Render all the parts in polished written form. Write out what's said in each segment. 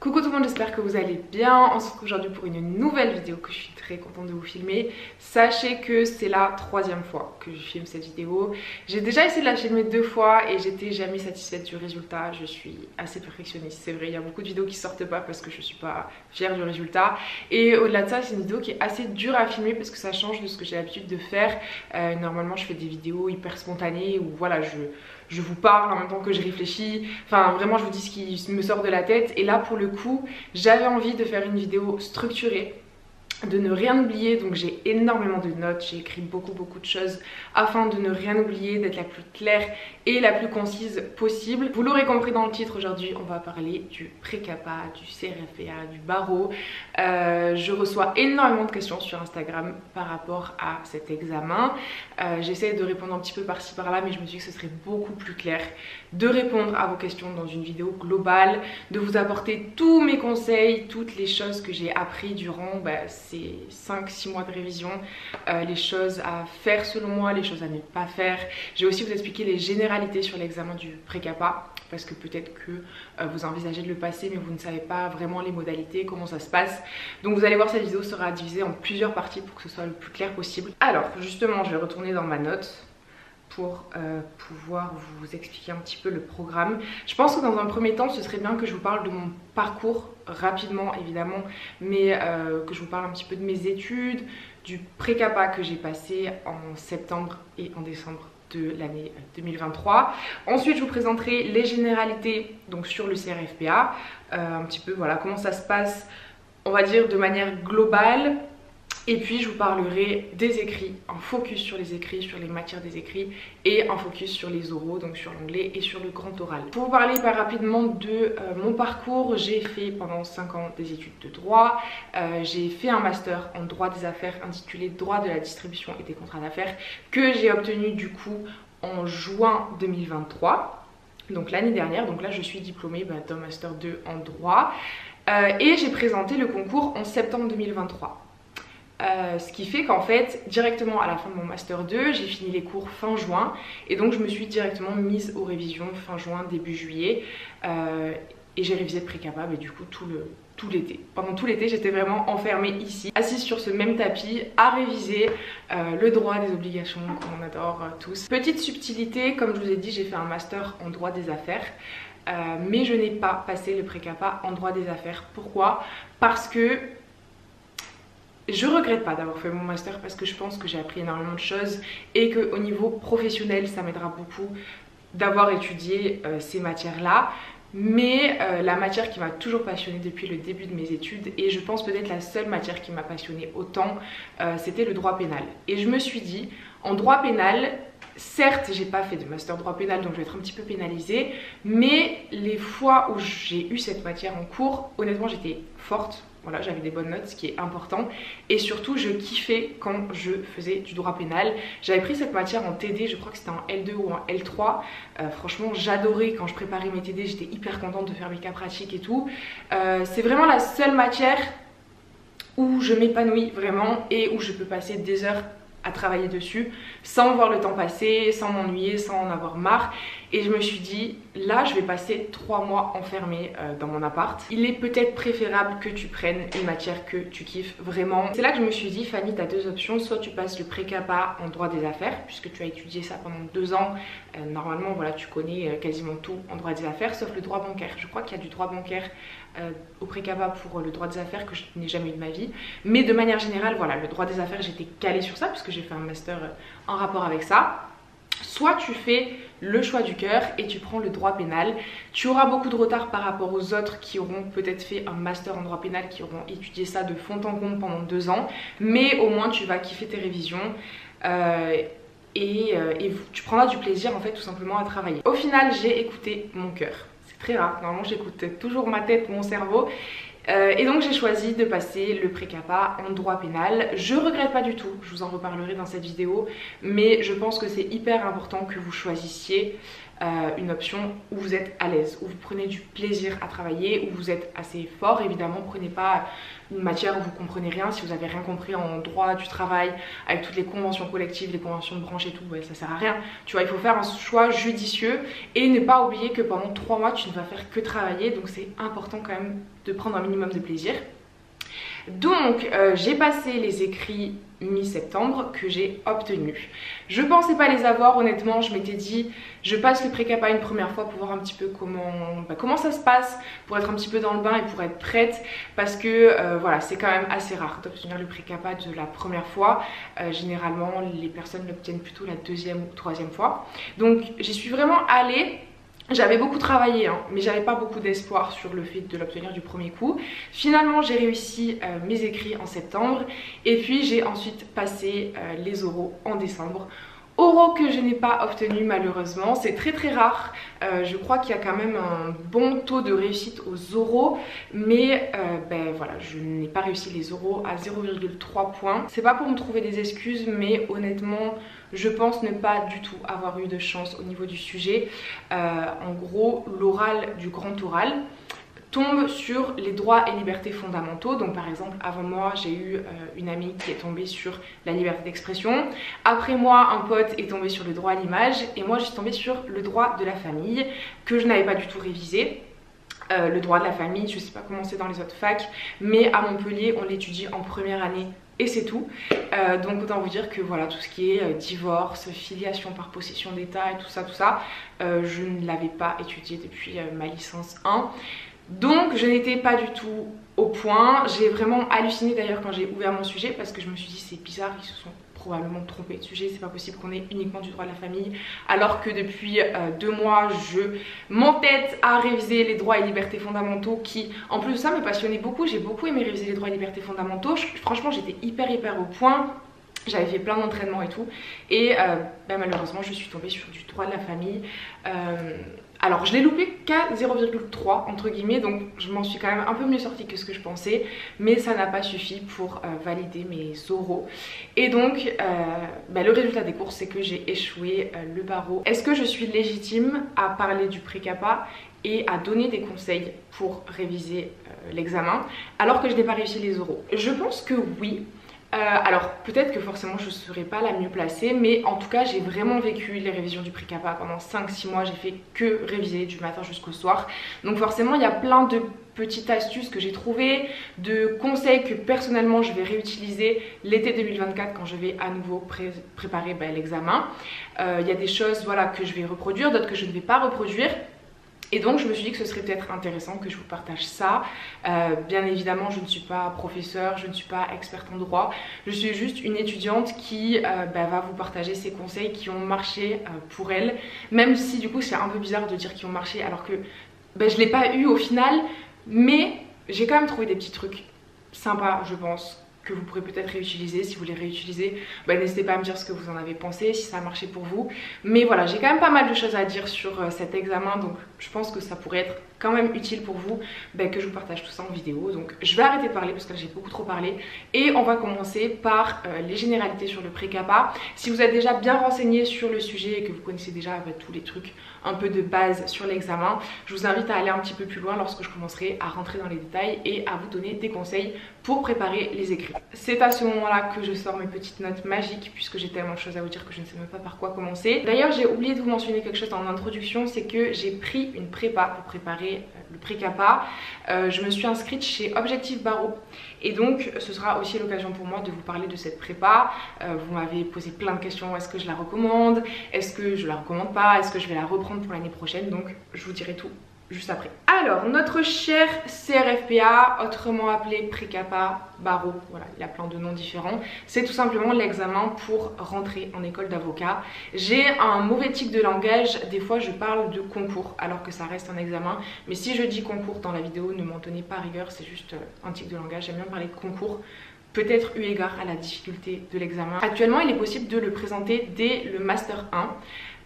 Coucou tout le monde, j'espère que vous allez bien. On se retrouve aujourd'hui pour une nouvelle vidéo que je suis très contente de vous filmer. Sachez que c'est la troisième fois que je filme cette vidéo. J'ai déjà essayé de la filmer 2 fois et j'étais jamais satisfaite du résultat. Je suis assez perfectionniste, c'est vrai. Il y a beaucoup de vidéos qui sortent pas parce que je suis pas fière du résultat. Et au-delà de ça, c'est une vidéo qui est assez dure à filmer parce que ça change de ce que j'ai l'habitude de faire. Normalement, je fais des vidéos hyper spontanées où voilà, je vous parle en même temps que je réfléchis, enfin vraiment je vous dis ce qui me sort de la tête. Et là pour le coup j'avais envie de faire une vidéo structurée, de ne rien oublier, donc j'ai énormément de notes, j'ai écrit beaucoup de choses afin de ne rien oublier, d'être la plus claire et la plus concise possible. Vous l'aurez compris dans le titre, aujourd'hui on va parler du pré-CAPA, du CRFPA, du barreau. Je reçois énormément de questions sur Instagram par rapport à cet examen. J'essaie de répondre un petit peu par-ci par-là, mais je me suis dit que ce serait beaucoup plus clair de répondre à vos questions dans une vidéo globale, de vous apporter tous mes conseils, toutes les choses que j'ai appris durant ces 5-6 mois de révision, les choses à faire selon moi, les choses à ne pas faire. J'ai aussi vous expliquer les généralités sur l'examen du pré-CAPA, parce que peut-être que vous envisagez de le passer mais vous ne savez pas vraiment les modalités, comment ça se passe. Donc vous allez voir, cette vidéo sera divisée en plusieurs parties pour que ce soit le plus clair possible. Alors justement, je vais retourner dans ma note pour pouvoir vous expliquer un petit peu le programme. Je pense que dans un premier temps, ce serait bien que je vous parle de mon parcours, rapidement évidemment, mais que je vous parle un petit peu de mes études, du pré-CAPA que j'ai passé en septembre et en décembre de l'année 2023. Ensuite je vous présenterai les généralités donc sur le CRFPA, un petit peu voilà comment ça se passe, on va dire de manière globale. Et puis je vous parlerai des écrits, en focus sur les écrits, sur les matières des écrits, et en focus sur les oraux, donc sur l'anglais et sur le grand oral. Pour vous parler rapidement de mon parcours, j'ai fait pendant 5 ans des études de droit. J'ai fait un master en droit des affaires intitulé droit de la distribution et des contrats d'affaires, que j'ai obtenu du coup en juin 2023, donc l'année dernière. Donc là je suis diplômée d'un master 2 en droit, et j'ai présenté le concours en septembre 2023. Ce qui fait qu'en fait, directement à la fin de mon Master 2, j'ai fini les cours fin juin. Et donc je me suis directement mise aux révisions fin juin, début juillet. Et j'ai révisé le pré-CAPA du coup tout l'été. Pendant tout l'été, j'étais vraiment enfermée ici, assise sur ce même tapis, à réviser le droit des obligations qu'on adore tous. Petite subtilité, comme je vous ai dit, j'ai fait un Master en droit des affaires. Mais je n'ai pas passé le pré-CAPA en droit des affaires. Pourquoi? Parce que je regrette pas d'avoir fait mon master, parce que je pense que j'ai appris énormément de choses et qu'au niveau professionnel ça m'aidera beaucoup d'avoir étudié ces matières là. Mais la matière qui m'a toujours passionnée depuis le début de mes études, et je pense peut-être la seule matière qui m'a passionnée autant, c'était le droit pénal. Et je me suis dit, en droit pénal, certes j'ai pas fait de master droit pénal donc je vais être un petit peu pénalisée, mais les fois où j'ai eu cette matière en cours, honnêtement j'étais forte. Voilà, j'avais des bonnes notes, ce qui est important. Et surtout, je kiffais quand je faisais du droit pénal. J'avais pris cette matière en TD, je crois que c'était en L2 ou en L3. Franchement, j'adorais quand je préparais mes TD, j'étais hyper contente de faire mes cas pratiques et tout. C'est vraiment la seule matière où je m'épanouis vraiment et où je peux passer des heures à travailler dessus sans voir le temps passer, sans m'ennuyer, sans en avoir marre. Et je me suis dit, là je vais passer 3 mois enfermée dans mon appart. Il est peut-être préférable que tu prennes une matière que tu kiffes vraiment. C'est là que je me suis dit, Fanny, tu as 2 options. Soit tu passes le pré-CAPA en droit des affaires, puisque tu as étudié ça pendant 2 ans. Normalement voilà, tu connais quasiment tout en droit des affaires, sauf le droit bancaire. Je crois qu'il y a du droit bancaire au pré-CAPA pour le droit des affaires que je n'ai jamais eu de ma vie. Mais de manière générale, voilà, le droit des affaires, j'étais calée sur ça puisque j'ai fait un master en rapport avec ça. Soit tu fais le choix du cœur et tu prends le droit pénal. Tu auras beaucoup de retard par rapport aux autres qui auront peut-être fait un master en droit pénal, qui auront étudié ça de fond en comble pendant 2 ans. Mais au moins tu vas kiffer tes révisions et tu prendras du plaisir en fait tout simplement à travailler. Au final, j'ai écouté mon cœur. C'est très rare, normalement j'écoute toujours ma tête, mon cerveau. Et donc j'ai choisi de passer le pré-CAPA en droit pénal. Je regrette pas du tout, je vous en reparlerai dans cette vidéo, mais je pense que c'est hyper important que vous choisissiez une option où vous êtes à l'aise, où vous prenez du plaisir à travailler, où vous êtes assez fort. Évidemment, prenez pas une matière où vous comprenez rien. Si vous avez rien compris en droit du travail, avec toutes les conventions collectives, les conventions de branche et tout, ça sert à rien. Tu vois, il faut faire un choix judicieux et ne pas oublier que pendant 3 mois, tu ne vas faire que travailler. Donc c'est important quand même de prendre un minimum de plaisir. Donc j'ai passé les écrits mi-septembre que j'ai obtenus. Je pensais pas les avoir, honnêtement. Je m'étais dit je passe le pré-capa une première fois pour voir un petit peu comment ça se passe, pour être un petit peu dans le bain et pour être prête, parce que voilà, c'est quand même assez rare d'obtenir le pré-capa de la première fois. Généralement les personnes l'obtiennent plutôt la 2e ou 3e fois. Donc j'y suis vraiment allée. J'avais beaucoup travaillé, hein, mais j'avais pas beaucoup d'espoir sur le fait de l'obtenir du premier coup. Finalement, j'ai réussi mes écrits en septembre et puis j'ai ensuite passé les oraux en décembre. Oraux que je n'ai pas obtenu malheureusement, c'est très rare. Je crois qu'il y a quand même un bon taux de réussite aux oraux, mais voilà, je n'ai pas réussi les oraux à 0,3 points. C'est pas pour me trouver des excuses, mais honnêtement, je pense ne pas du tout avoir eu de chance au niveau du sujet. En gros, l'oral du grand oral tombe sur les droits et libertés fondamentaux. Donc par exemple, avant moi, j'ai eu une amie qui est tombée sur la liberté d'expression. Après moi, un pote est tombé sur le droit à l'image. Et moi, je suis tombée sur le droit de la famille, que je n'avais pas du tout révisé. Le droit de la famille, je ne sais pas comment c'est dans les autres facs, mais à Montpellier, on l'étudie en première année et c'est tout. Donc autant vous dire que voilà, tout ce qui est divorce, filiation par possession d'état et tout ça, je ne l'avais pas étudié depuis ma licence 1. Donc je n'étais pas du tout au point. J'ai vraiment halluciné d'ailleurs quand j'ai ouvert mon sujet, parce que je me suis dit c'est bizarre, ils se sont probablement trompés de sujet, c'est pas possible qu'on ait uniquement du droit de la famille, alors que depuis 2 mois je m'entête à réviser les droits et libertés fondamentaux, qui en plus de ça me passionnaient beaucoup. J'ai beaucoup aimé réviser les droits et libertés fondamentaux. Franchement j'étais hyper au point. J'avais fait plein d'entraînements et tout, et malheureusement je suis tombée sur du droit de la famille. Alors je l'ai loupé qu'à 0,3 entre guillemets, donc je m'en suis quand même un peu mieux sortie que ce que je pensais, mais ça n'a pas suffi pour valider mes oraux. Et donc le résultat des courses, c'est que j'ai échoué le barreau. Est-ce que je suis légitime à parler du pré-capa et à donner des conseils pour réviser l'examen alors que je n'ai pas réussi les oraux? Je pense que oui. Alors peut-être que forcément je ne serai pas la mieux placée, mais en tout cas j'ai vraiment vécu les révisions du pré-capa pendant 5-6 mois. J'ai fait que réviser du matin jusqu'au soir, donc forcément il y a plein de petites astuces que j'ai trouvées, de conseils que personnellement je vais réutiliser l'été 2024 quand je vais à nouveau préparer l'examen. Il y a des choses voilà, que je vais reproduire, d'autres que je ne vais pas reproduire. Et donc je me suis dit que ce serait peut-être intéressant que je vous partage ça. Bien évidemment je ne suis pas professeure, je ne suis pas experte en droit. Je suis juste une étudiante qui va vous partager ses conseils qui ont marché pour elle. Même si du coup c'est un peu bizarre de dire qu'ils ont marché alors que je ne l'ai pas eu au final. Mais j'ai quand même trouvé des petits trucs sympas, je pense, que vous pourrez peut-être réutiliser. Si vous les réutilisez, n'hésitez pas à me dire ce que vous en avez pensé, si ça a marché pour vous. Mais voilà, j'ai quand même pas mal de choses à dire sur cet examen, donc je pense que ça pourrait être quand même utile pour vous que je vous partage tout ça en vidéo. Donc je vais arrêter de parler parce que là j'ai beaucoup trop parlé, et on va commencer par les généralités sur le pré-capa. Si vous êtes déjà bien renseigné sur le sujet et que vous connaissez déjà tous les trucs un peu de base sur l'examen, je vous invite à aller un petit peu plus loin lorsque je commencerai à rentrer dans les détails et à vous donner des conseils pour préparer les écrits. C'est à ce moment-là que je sors mes petites notes magiques, puisque j'ai tellement de choses à vous dire que je ne sais même pas par quoi commencer. D'ailleurs j'ai oublié de vous mentionner quelque chose en introduction, c'est que j'ai pris une prépa pour préparer le pré-capa. Je me suis inscrite chez Objectif Barreau, et donc ce sera aussi l'occasion pour moi de vous parler de cette prépa. Vous m'avez posé plein de questions, est-ce que je la recommande, est-ce que je la recommande pas, est-ce que je vais la reprendre pour l'année prochaine, donc je vous dirai tout juste après. Alors notre cher CRFPA, autrement appelé pré-capa barreau, voilà, il a plein de noms différents, c'est tout simplement l'examen pour rentrer en école d'avocat. J'ai un mauvais tic de langage, des fois je parle de concours alors que ça reste un examen, mais si je dis concours dans la vidéo, ne m'en tenez pas rigueur, c'est juste un tic de langage. J'aime bien parler de concours, peut-être eu égard à la difficulté de l'examen. Actuellement il est possible de le présenter dès le master 1.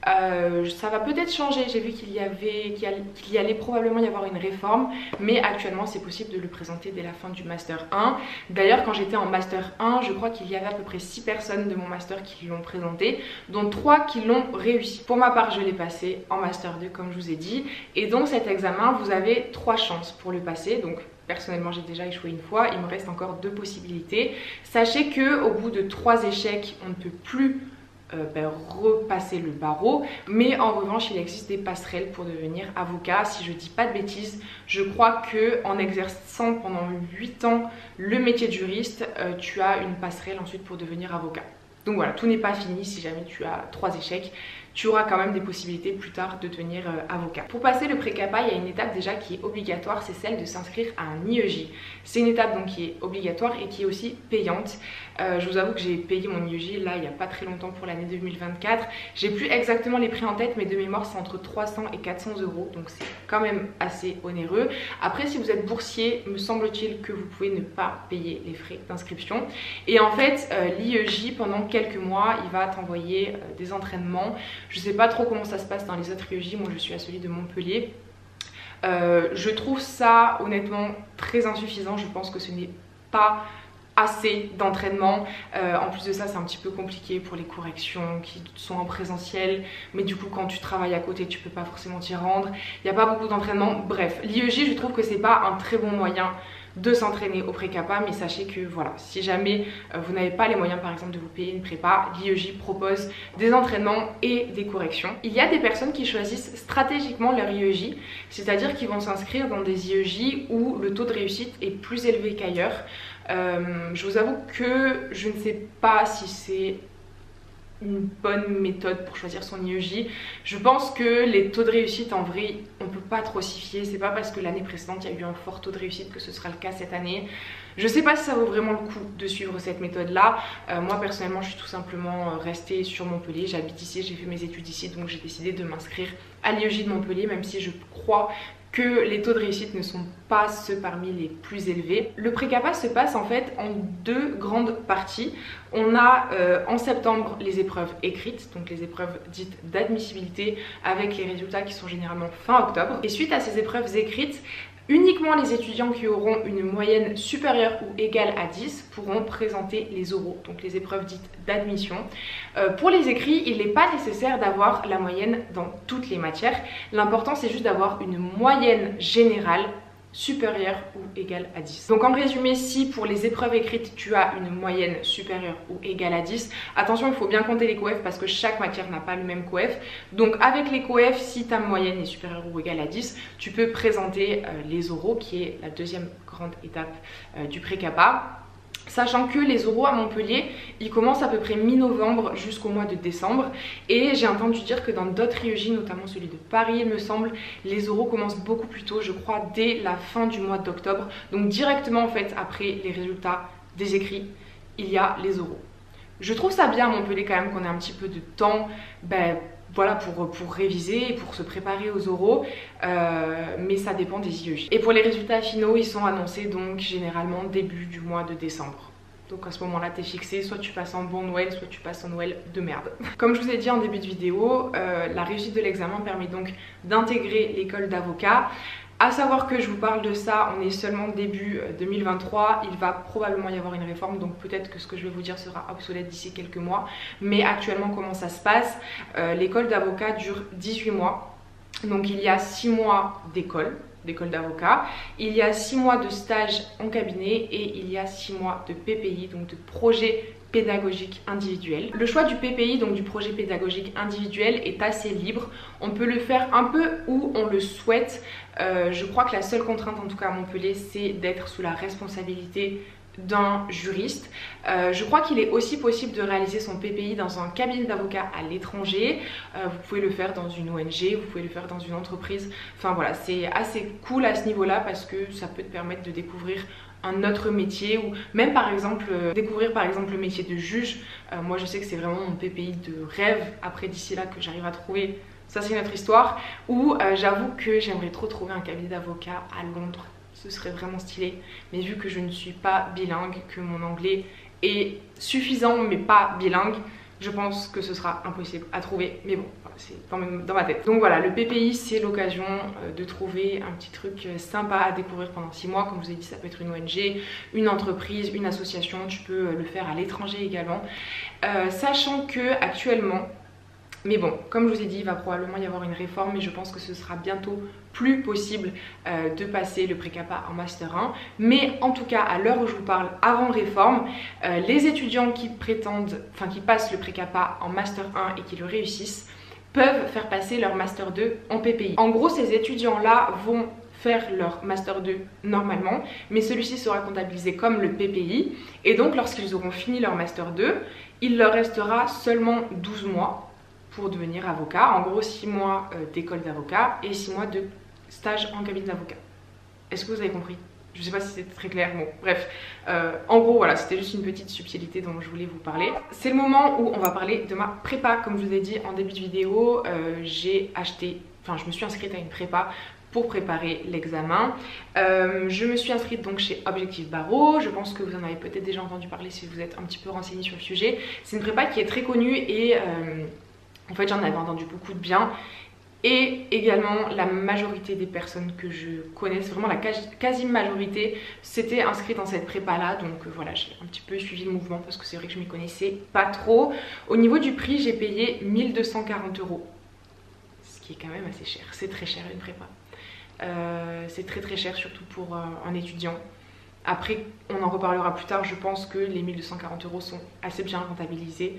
Ça va peut-être changer, j'ai vu qu'il y allait probablement y avoir une réforme, mais actuellement c'est possible de le présenter dès la fin du Master 1. D'ailleurs quand j'étais en Master 1, je crois qu'il y avait à peu près 6 personnes de mon Master qui l'ont présenté, dont 3 qui l'ont réussi. Pour ma part je l'ai passé en Master 2 comme je vous ai dit, et donc cet examen vous avez 3 chances pour le passer. Donc personnellement j'ai déjà échoué une fois, il me reste encore 2 possibilités. Sachez que au bout de 3 échecs on ne peut plus repasser le barreau, mais en revanche il existe des passerelles pour devenir avocat. Si je dis pas de bêtises, je crois que en exerçant pendant 8 ans le métier de juriste, tu as une passerelle ensuite pour devenir avocat. Donc voilà, tout n'est pas fini. Si jamais tu as 3 échecs, tu auras quand même des possibilités plus tard de devenir avocat. Pour passer le pré-CAPA, il y a une étape déjà qui est obligatoire, c'est celle de s'inscrire à un IEJ. C'est une étape donc qui est obligatoire et qui est aussi payante. Je vous avoue que j'ai payé mon IEJ là il n'y a pas très longtemps pour l'année 2024. J'ai plus exactement les prix en tête, mais de mémoire c'est entre 300 et 400 €, donc c'est quand même assez onéreux. Après si vous êtes boursier, me semble-t-il que vous pouvez ne pas payer les frais d'inscription. Et en fait l'IEJ pendant quelques mois il va t'envoyer des entraînements. Je sais pas trop comment ça se passe dans les autres IEJ, moi je suis à celui de Montpellier. Je trouve ça honnêtement très insuffisant, je pense que ce n'est pas assez d'entraînement. En plus de ça c'est un petit peu compliqué pour les corrections qui sont en présentiel, mais du coup quand tu travailles à côté tu peux pas forcément t'y rendre, il n'y a pas beaucoup d'entraînement. Bref, l'IEJ je trouve que c'est pas un très bon moyen de s'entraîner au pré-CAPA, mais sachez que voilà, si jamais vous n'avez pas les moyens par exemple de vous payer une prépa, l'IEJ propose des entraînements et des corrections. Il y a des personnes qui choisissent stratégiquement leur IEJ, c'est-à-dire qu'ils vont s'inscrire dans des IEJ où le taux de réussite est plus élevé qu'ailleurs. Je vous avoue que je ne sais pas si c'est une bonne méthode pour choisir son IEJ. Je pense que les taux de réussite en vrai on peut pas trop s'y fier. C'est pas parce que l'année précédente il y a eu un fort taux de réussite que ce sera le cas cette année. Je sais pas si ça vaut vraiment le coup de suivre cette méthode là. Moi personnellement je suis tout simplement restée sur Montpellier, j'habite ici, j'ai fait mes études ici, donc j'ai décidé de m'inscrire à l'IEJ de Montpellier, même si je crois que les taux de réussite ne sont pas ceux parmi les plus élevés. Le pré-CAPA se passe en fait en 2 grandes parties. On a en septembre les épreuves écrites, donc les épreuves dites d'admissibilité avec les résultats qui sont généralement fin octobre. Et suite à ces épreuves écrites, uniquement les étudiants qui auront une moyenne supérieure ou égale à 10 pourront présenter les oraux, donc les épreuves dites d'admission. Pour les écrits, il n'est pas nécessaire d'avoir la moyenne dans toutes les matières. L'important c'est juste d'avoir une moyenne générale supérieure ou égale à 10. Donc en résumé, si pour les épreuves écrites tu as une moyenne supérieure ou égale à 10, attention il faut bien compter les coefs parce que chaque matière n'a pas le même coef. Donc avec les coefs, si ta moyenne est supérieure ou égale à 10, tu peux présenter les oraux qui est la deuxième grande étape du pré-CAPA. Sachant que les oraux à Montpellier, ils commencent à peu près mi-novembre jusqu'au mois de décembre. Et j'ai entendu dire que dans d'autres IEJ, notamment celui de Paris il me semble, les oraux commencent beaucoup plus tôt, je crois dès la fin du mois d'octobre. Donc directement en fait après les résultats des écrits, il y a les oraux. Je trouve ça bien à Montpellier quand même qu'on ait un petit peu de temps voilà, pour réviser et pour se préparer aux oraux, mais ça dépend des IEJ. Et pour les résultats finaux, ils sont annoncés donc généralement début du mois de décembre. Donc à ce moment-là, t'es fixé, soit tu passes un bon Noël, soit tu passes un Noël de merde. Comme je vous ai dit en début de vidéo, la réussite de l'examen permet donc d'intégrer l'école d'avocat. A savoir que je vous parle de ça, on est seulement début 2023, il va probablement y avoir une réforme, donc peut-être que ce que je vais vous dire sera obsolète d'ici quelques mois. Mais actuellement comment ça se passe, l'école d'avocat dure 18 mois, donc il y a 6 mois d'école d'avocat, il y a 6 mois de stage en cabinet et il y a 6 mois de PPI, donc de projet pédagogique individuel. Le choix du PPI, donc du projet pédagogique individuel, est assez libre. On peut le faire un peu où on le souhaite. Je crois que la seule contrainte, en tout cas à Montpellier, c'est d'être sous la responsabilité d'un juriste. Je crois qu'il est aussi possible de réaliser son PPI dans un cabinet d'avocat à l'étranger. Vous pouvez le faire dans une ONG, vous pouvez le faire dans une entreprise. Enfin voilà, c'est assez cool à ce niveau-là parce que ça peut te permettre de découvrir un autre métier ou même par exemple découvrir par exemple le métier de juge. Moi je sais que c'est vraiment mon PPI de rêve. Après d'ici là que j'arrive à trouver, ça c'est notre histoire. Ou j'avoue que j'aimerais trop trouver un cabinet d'avocat à Londres. Ce serait vraiment stylé, mais vu que je ne suis pas bilingue, que mon anglais est suffisant mais pas bilingue, je pense que ce sera impossible à trouver, mais bon, c'est dans ma tête. Donc voilà, le PPI c'est l'occasion de trouver un petit truc sympa à découvrir pendant 6 mois. Comme je vous ai dit, ça peut être une ONG, une entreprise, une association, tu peux le faire à l'étranger également. Sachant que actuellement, mais bon, comme je vous ai dit, il va probablement y avoir une réforme et je pense que ce sera bientôt plus possible de passer le pré-CAPA en Master 1. Mais en tout cas, à l'heure où je vous parle, avant réforme, les étudiants qui passent le pré-CAPA en Master 1 et qui le réussissent, peuvent faire passer leur Master 2 en PPI. En gros, ces étudiants-là vont faire leur Master 2 normalement, mais celui-ci sera comptabilisé comme le PPI. Et donc, lorsqu'ils auront fini leur Master 2, il leur restera seulement 12 mois pour devenir avocat, en gros 6 mois d'école d'avocat et 6 mois de stage en cabinet d'avocat. Est-ce que vous avez compris? Je sais pas si c'était très clair, bon bref, en gros voilà, c'était juste une petite subtilité dont je voulais vous parler. C'est le moment où on va parler de ma prépa. Comme je vous ai dit en début de vidéo, je me suis inscrite à une prépa pour préparer l'examen. Je me suis inscrite donc chez Objectif Barreau. Je pense que vous en avez peut-être déjà entendu parler si vous êtes un petit peu renseigné sur le sujet. C'est une prépa qui est très connue et en fait j'en avais entendu beaucoup de bien. Et également la majorité des personnes que je connaisse, vraiment la quasi-majorité, s'était inscrite dans cette prépa là. Donc voilà, j'ai un petit peu suivi le mouvement parce que c'est vrai que je m'y connaissais pas trop. Au niveau du prix, j'ai payé 1 240 €. Ce qui est quand même assez cher, c'est très cher une prépa. C'est très cher surtout pour un étudiant. Après on en reparlera plus tard, je pense que les 1 240 € sont assez bien rentabilisés,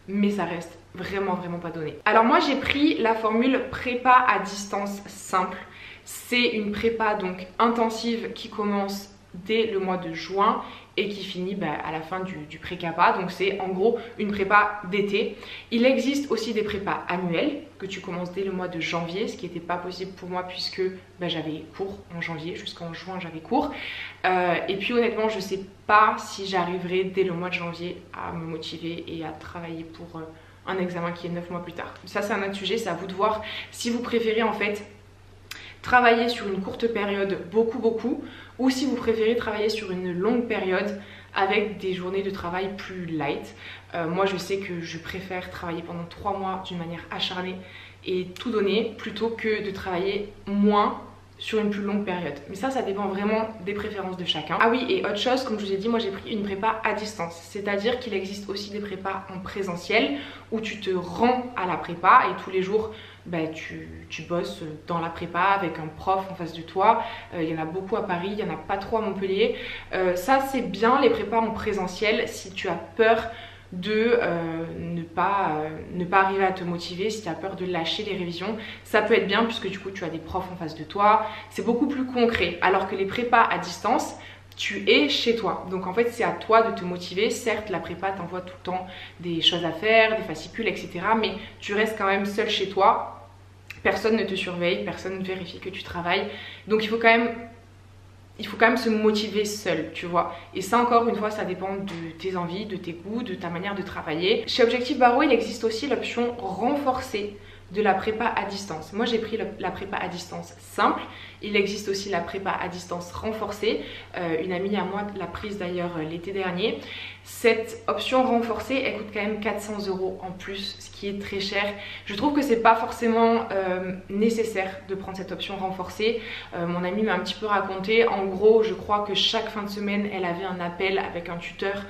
mais ça reste vraiment pas donné. Alors moi j'ai pris la formule prépa à distance simple. C'est une prépa donc intensive qui commence dès le mois de juin et qui finit à la fin du pré-CAPA. Donc c'est en gros une prépa d'été. Il existe aussi des prépas annuelles que tu commences dès le mois de janvier, ce qui n'était pas possible pour moi puisque j'avais cours en janvier, jusqu'en juin j'avais cours. Et puis honnêtement je sais pas si j'arriverai dès le mois de janvier à me motiver et à travailler pour un examen qui est 9 mois plus tard. Ça c'est un autre sujet, c'est à vous de voir si vous préférez en fait travailler sur une courte période beaucoup ou si vous préférez travailler sur une longue période avec des journées de travail plus light. Moi je sais que je préfère travailler pendant 3 mois d'une manière acharnée et tout donner plutôt que de travailler moins sur une plus longue période. Mais ça dépend vraiment des préférences de chacun. Ah oui, et autre chose, comme je vous ai dit, moi j'ai pris une prépa à distance. C'est-à-dire qu'il existe aussi des prépas en présentiel où tu te rends à la prépa et tous les jours tu bosses dans la prépa avec un prof en face de toi. Il y en a beaucoup à Paris, il n'y en a pas trop à Montpellier. Ça c'est bien les prépas en présentiel si tu as peur de ne pas arriver à te motiver, si tu as peur de lâcher les révisions. Ça peut être bien puisque du coup tu as des profs en face de toi, c'est beaucoup plus concret. Alors que les prépas à distance, tu es chez toi, donc en fait c'est à toi de te motiver. Certes la prépa t'envoie tout le temps des choses à faire, des fascicules etc, mais tu restes quand même seul chez toi, personne ne te surveille, personne ne vérifie que tu travailles, donc il faut quand même se motiver seul, tu vois. Et ça encore une fois ça dépend de tes envies, de tes goûts, de ta manière de travailler. Chez Objectif Barreau il existe aussi l'option renforcée de la prépa à distance. Moi j'ai pris la prépa à distance simple. Il existe aussi la prépa à distance renforcée. Une amie à moi l'a prise d'ailleurs l'été dernier. Cette option renforcée elle coûte quand même 400 € en plus, ce qui est très cher. Je trouve que c'est pas forcément nécessaire de prendre cette option renforcée. Mon amie m'a un petit peu raconté. En gros je crois que chaque fin de semaine elle avait un appel avec un tuteur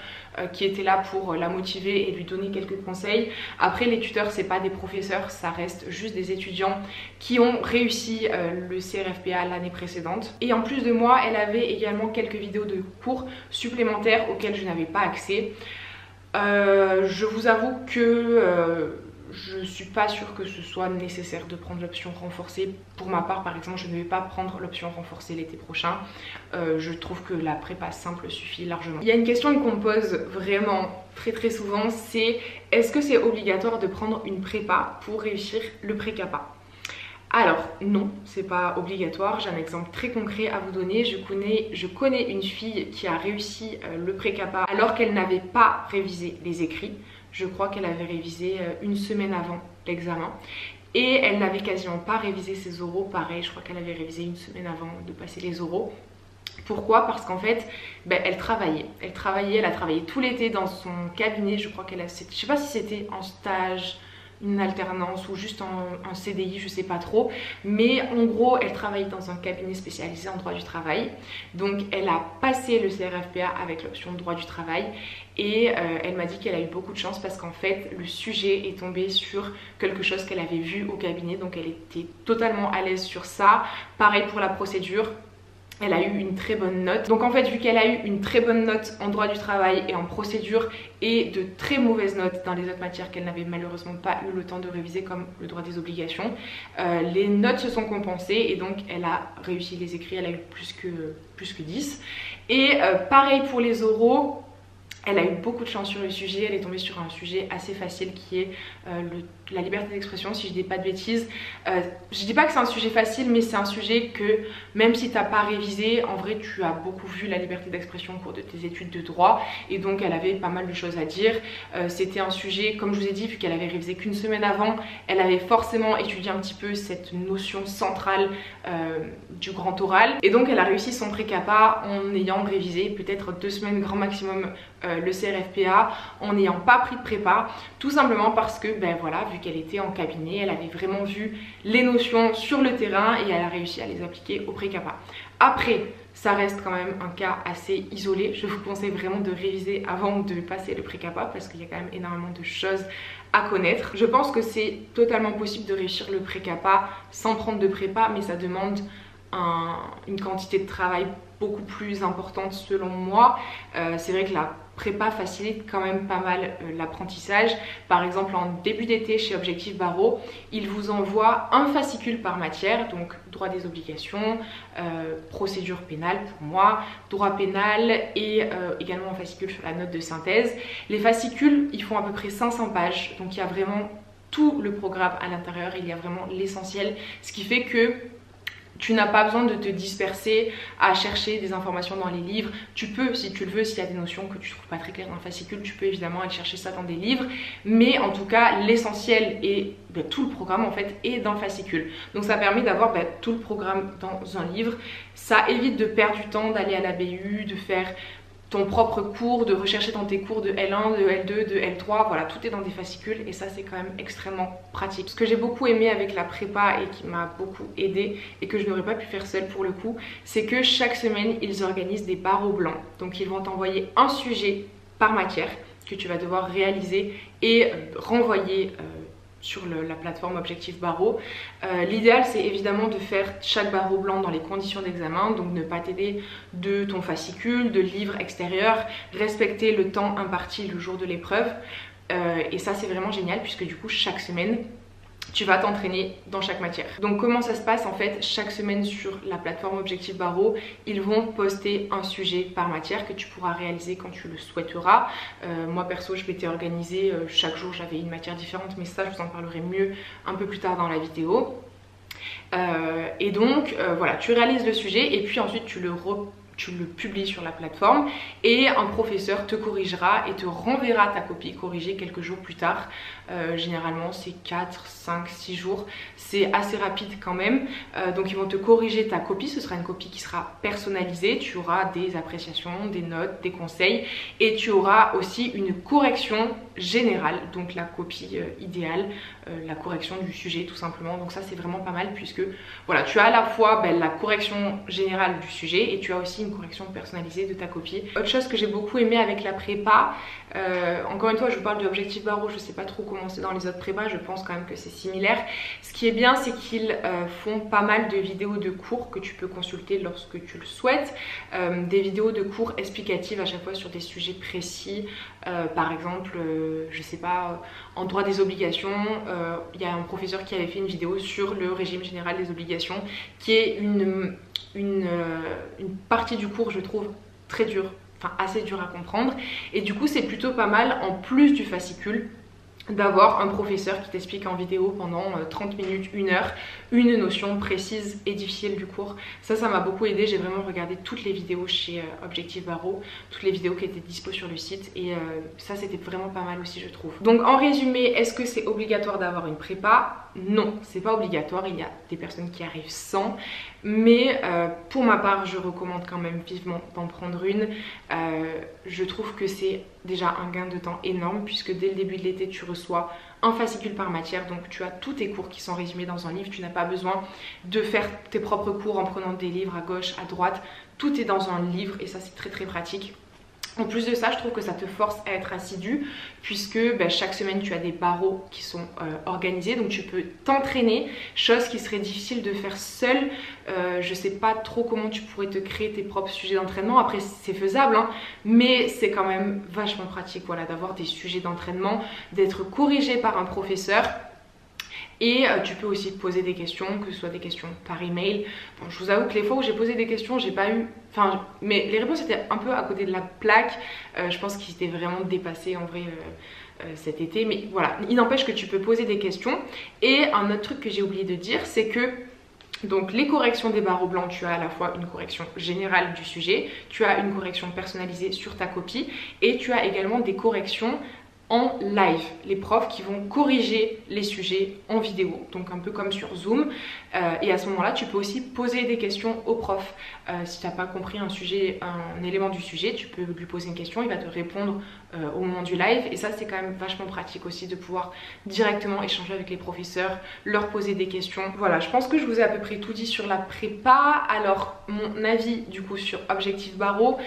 qui était là pour la motiver et lui donner quelques conseils. Après les tuteurs c'est pas des professeurs, ça reste juste des étudiants qui ont réussi le CRFPA l'année précédente. Et en plus de moi elle avait également quelques vidéos de cours supplémentaires auxquelles je n'avais pas accès. Je vous avoue que je suis pas sûre que ce soit nécessaire de prendre l'option renforcée. Pour ma part par exemple je ne vais pas prendre l'option renforcée l'été prochain. Je trouve que la prépa simple suffit largement. Il y a une question qu'on me pose vraiment très souvent, c'est est-ce que c'est obligatoire de prendre une prépa pour réussir le pré-CAPA? Alors non, c'est pas obligatoire. J'ai un exemple très concret à vous donner. Je connais une fille qui a réussi le pré-CAPA alors qu'elle n'avait pas révisé les écrits. Je crois qu'elle avait révisé une semaine avant l'examen. Et elle n'avait quasiment pas révisé ses oraux. Pareil, je crois qu'elle avait révisé une semaine avant de passer les oraux. Pourquoi? Parce qu'en fait, elle travaillait. Elle a travaillé tout l'été dans son cabinet. Je crois je sais pas si c'était en stage, une alternance ou juste en CDI, je sais pas trop. Mais en gros, elle travaille dans un cabinet spécialisé en droit du travail. Donc elle a passé le CRFPA avec l'option droit du travail. Et elle m'a dit qu'elle a eu beaucoup de chance parce qu'en fait le sujet est tombé sur quelque chose qu'elle avait vu au cabinet. Donc elle était totalement à l'aise sur ça. Pareil pour la procédure. Elle a eu une très bonne note. Donc en fait, vu qu'elle a eu une très bonne note en droit du travail et en procédure et de très mauvaises notes dans les autres matières qu'elle n'avait malheureusement pas eu le temps de réviser comme le droit des obligations, les notes se sont compensées et donc elle a réussi les écrits, elle a eu plus que 10. Et pareil pour les oraux. Elle a eu beaucoup de chance sur le sujet, elle est tombée sur un sujet assez facile qui est la liberté d'expression, si je dis pas de bêtises. Je dis pas que c'est un sujet facile, mais c'est un sujet que même si t'as pas révisé, en vrai tu as beaucoup vu la liberté d'expression au cours de tes études de droit et donc elle avait pas mal de choses à dire. C'était un sujet, comme je vous ai dit, vu qu'elle avait révisé qu'une semaine avant, elle avait forcément étudié un petit peu cette notion centrale du grand oral et donc elle a réussi son pré-CAPA en ayant révisé peut-être 2 semaines grand maximum le CRFPA, en n'ayant pas pris de prépa, tout simplement parce que voilà, vu qu'elle était en cabinet, elle avait vraiment vu les notions sur le terrain et elle a réussi à les appliquer au pré-CAPA. Après, ça reste quand même un cas assez isolé. Je vous conseille vraiment de réviser avant de passer le pré-CAPA parce qu'il y a quand même énormément de choses à connaître. Je pense que c'est totalement possible de réussir le pré-CAPA sans prendre de prépa, mais ça demande une quantité de travail beaucoup plus importante selon moi. C'est vrai que la prépa facilite quand même pas mal l'apprentissage. Par exemple, en début d'été chez Objectif Barreau, ils vous envoient un fascicule par matière, donc droit des obligations, procédure pénale pour moi, droit pénal et également un fascicule sur la note de synthèse. Les fascicules, ils font à peu près 500 pages, donc il y a vraiment tout le programme à l'intérieur, il y a vraiment l'essentiel, ce qui fait que tu n'as pas besoin de te disperser à chercher des informations dans les livres. Tu peux, si tu le veux, s'il y a des notions que tu trouves pas très claires dans le fascicule, tu peux évidemment aller chercher ça dans des livres. Mais en tout cas, l'essentiel et tout le programme en fait est dans le fascicule. Donc ça permet d'avoir tout le programme dans un livre. Ça évite de perdre du temps, d'aller à la BU, de faire ton propre cours, de rechercher dans tes cours de L1, de L2, de L3, voilà, tout est dans des fascicules et ça c'est quand même extrêmement pratique. Ce que j'ai beaucoup aimé avec la prépa et qui m'a beaucoup aidé et que je n'aurais pas pu faire seule pour le coup, c'est que chaque semaine ils organisent des barreaux blancs. Donc ils vont t'envoyer un sujet par matière que tu vas devoir réaliser et renvoyer sur la plateforme Objectif Barreau. L'idéal c'est évidemment de faire chaque barreau blanc dans les conditions d'examen, donc ne pas t'aider de ton fascicule, de livres extérieurs, respecter le temps imparti le jour de l'épreuve et ça c'est vraiment génial puisque du coup chaque semaine tu vas t'entraîner dans chaque matière. Donc comment ça se passe en fait? Chaque semaine sur la plateforme Objectif Barreau, ils vont poster un sujet par matière que tu pourras réaliser quand tu le souhaiteras. Moi perso je m'étais organisée, chaque jour j'avais une matière différente, mais ça je vous en parlerai mieux un peu plus tard dans la vidéo. Et donc voilà, tu réalises le sujet et puis ensuite tu le publies sur la plateforme et un professeur te corrigera et te renverra ta copie corrigée quelques jours plus tard. Généralement c'est 4, 5, 6 jours, c'est assez rapide quand même. Donc ils vont te corriger ta copie, ce sera une copie qui sera personnalisée, tu auras des appréciations, des notes, des conseils et tu auras aussi une correction générale, donc la copie idéale, la correction du sujet tout simplement. Donc ça c'est vraiment pas mal puisque voilà, tu as à la fois la correction générale du sujet et tu as aussi une correction personnalisée de ta copie. Autre chose que j'ai beaucoup aimé avec la prépa, encore une fois je vous parle de Objectif Barreau, je sais pas trop comment c'est dans les autres prépas, je pense quand même que c'est similaire. Ce qui est bien c'est qu'ils font pas mal de vidéos de cours que tu peux consulter lorsque tu le souhaites, des vidéos de cours explicatives à chaque fois sur des sujets précis, par exemple je sais pas, en droit des obligations, il y a un professeur qui avait fait une vidéo sur le régime général des obligations qui est une partie du cours je trouve très dure, enfin assez dur à comprendre et du coup c'est plutôt pas mal en plus du fascicule d'avoir un professeur qui t'explique en vidéo pendant 30 minutes, 1 heure, une notion précise et difficile du cours. Ça m'a beaucoup aidé. J'ai vraiment regardé toutes les vidéos chez Objectif Barreau, toutes les vidéos qui étaient dispo sur le site, et ça c'était vraiment pas mal aussi, je trouve. Donc en résumé, est-ce que c'est obligatoire d'avoir une prépa? Non, c'est pas obligatoire, il y a des personnes qui arrivent sans, mais pour ma part je recommande quand même vivement d'en prendre une. Je trouve que c'est déjà un gain de temps énorme, puisque dès le début de l'été tu reçois un fascicule par matière, donc tu as tous tes cours qui sont résumés dans un livre. Tu n'as pas besoin de faire tes propres cours en prenant des livres à gauche, à droite, tout est dans un livre, et ça c'est très très pratique. En plus de ça, je trouve que ça te force à être assidu, puisque chaque semaine tu as des barreaux qui sont organisés, donc tu peux t'entraîner, chose qui serait difficile de faire seule. Je sais pas trop comment tu pourrais te créer tes propres sujets d'entraînement. Après c'est faisable, hein, mais c'est quand même vachement pratique, voilà, d'avoir des sujets d'entraînement, d'être corrigé par un professeur. Et tu peux aussi te poser des questions, que ce soit des questions par email. Bon, je vous avoue que les fois où j'ai posé des questions, j'ai pas eu... Enfin, mais les réponses étaient un peu à côté de la plaque. Je pense qu'ils étaient vraiment dépassés en vrai cet été. Mais voilà, il n'empêche que tu peux poser des questions. Et un autre truc que j'ai oublié de dire, c'est que... Donc les corrections des barreaux blancs, tu as à la fois une correction générale du sujet, tu as une correction personnalisée sur ta copie, et tu as également des corrections en live, les profs qui vont corriger les sujets en vidéo, donc un peu comme sur Zoom. Et à ce moment là tu peux aussi poser des questions au prof. Si tu n'as pas compris un sujet, un élément du sujet, tu peux lui poser une question, il va te répondre au moment du live, et ça c'est quand même vachement pratique aussi de pouvoir directement échanger avec les professeurs, leur poser des questions. Voilà, je pense que je vous ai à peu près tout dit sur la prépa. Alors mon avis du coup sur Objectif Barreau,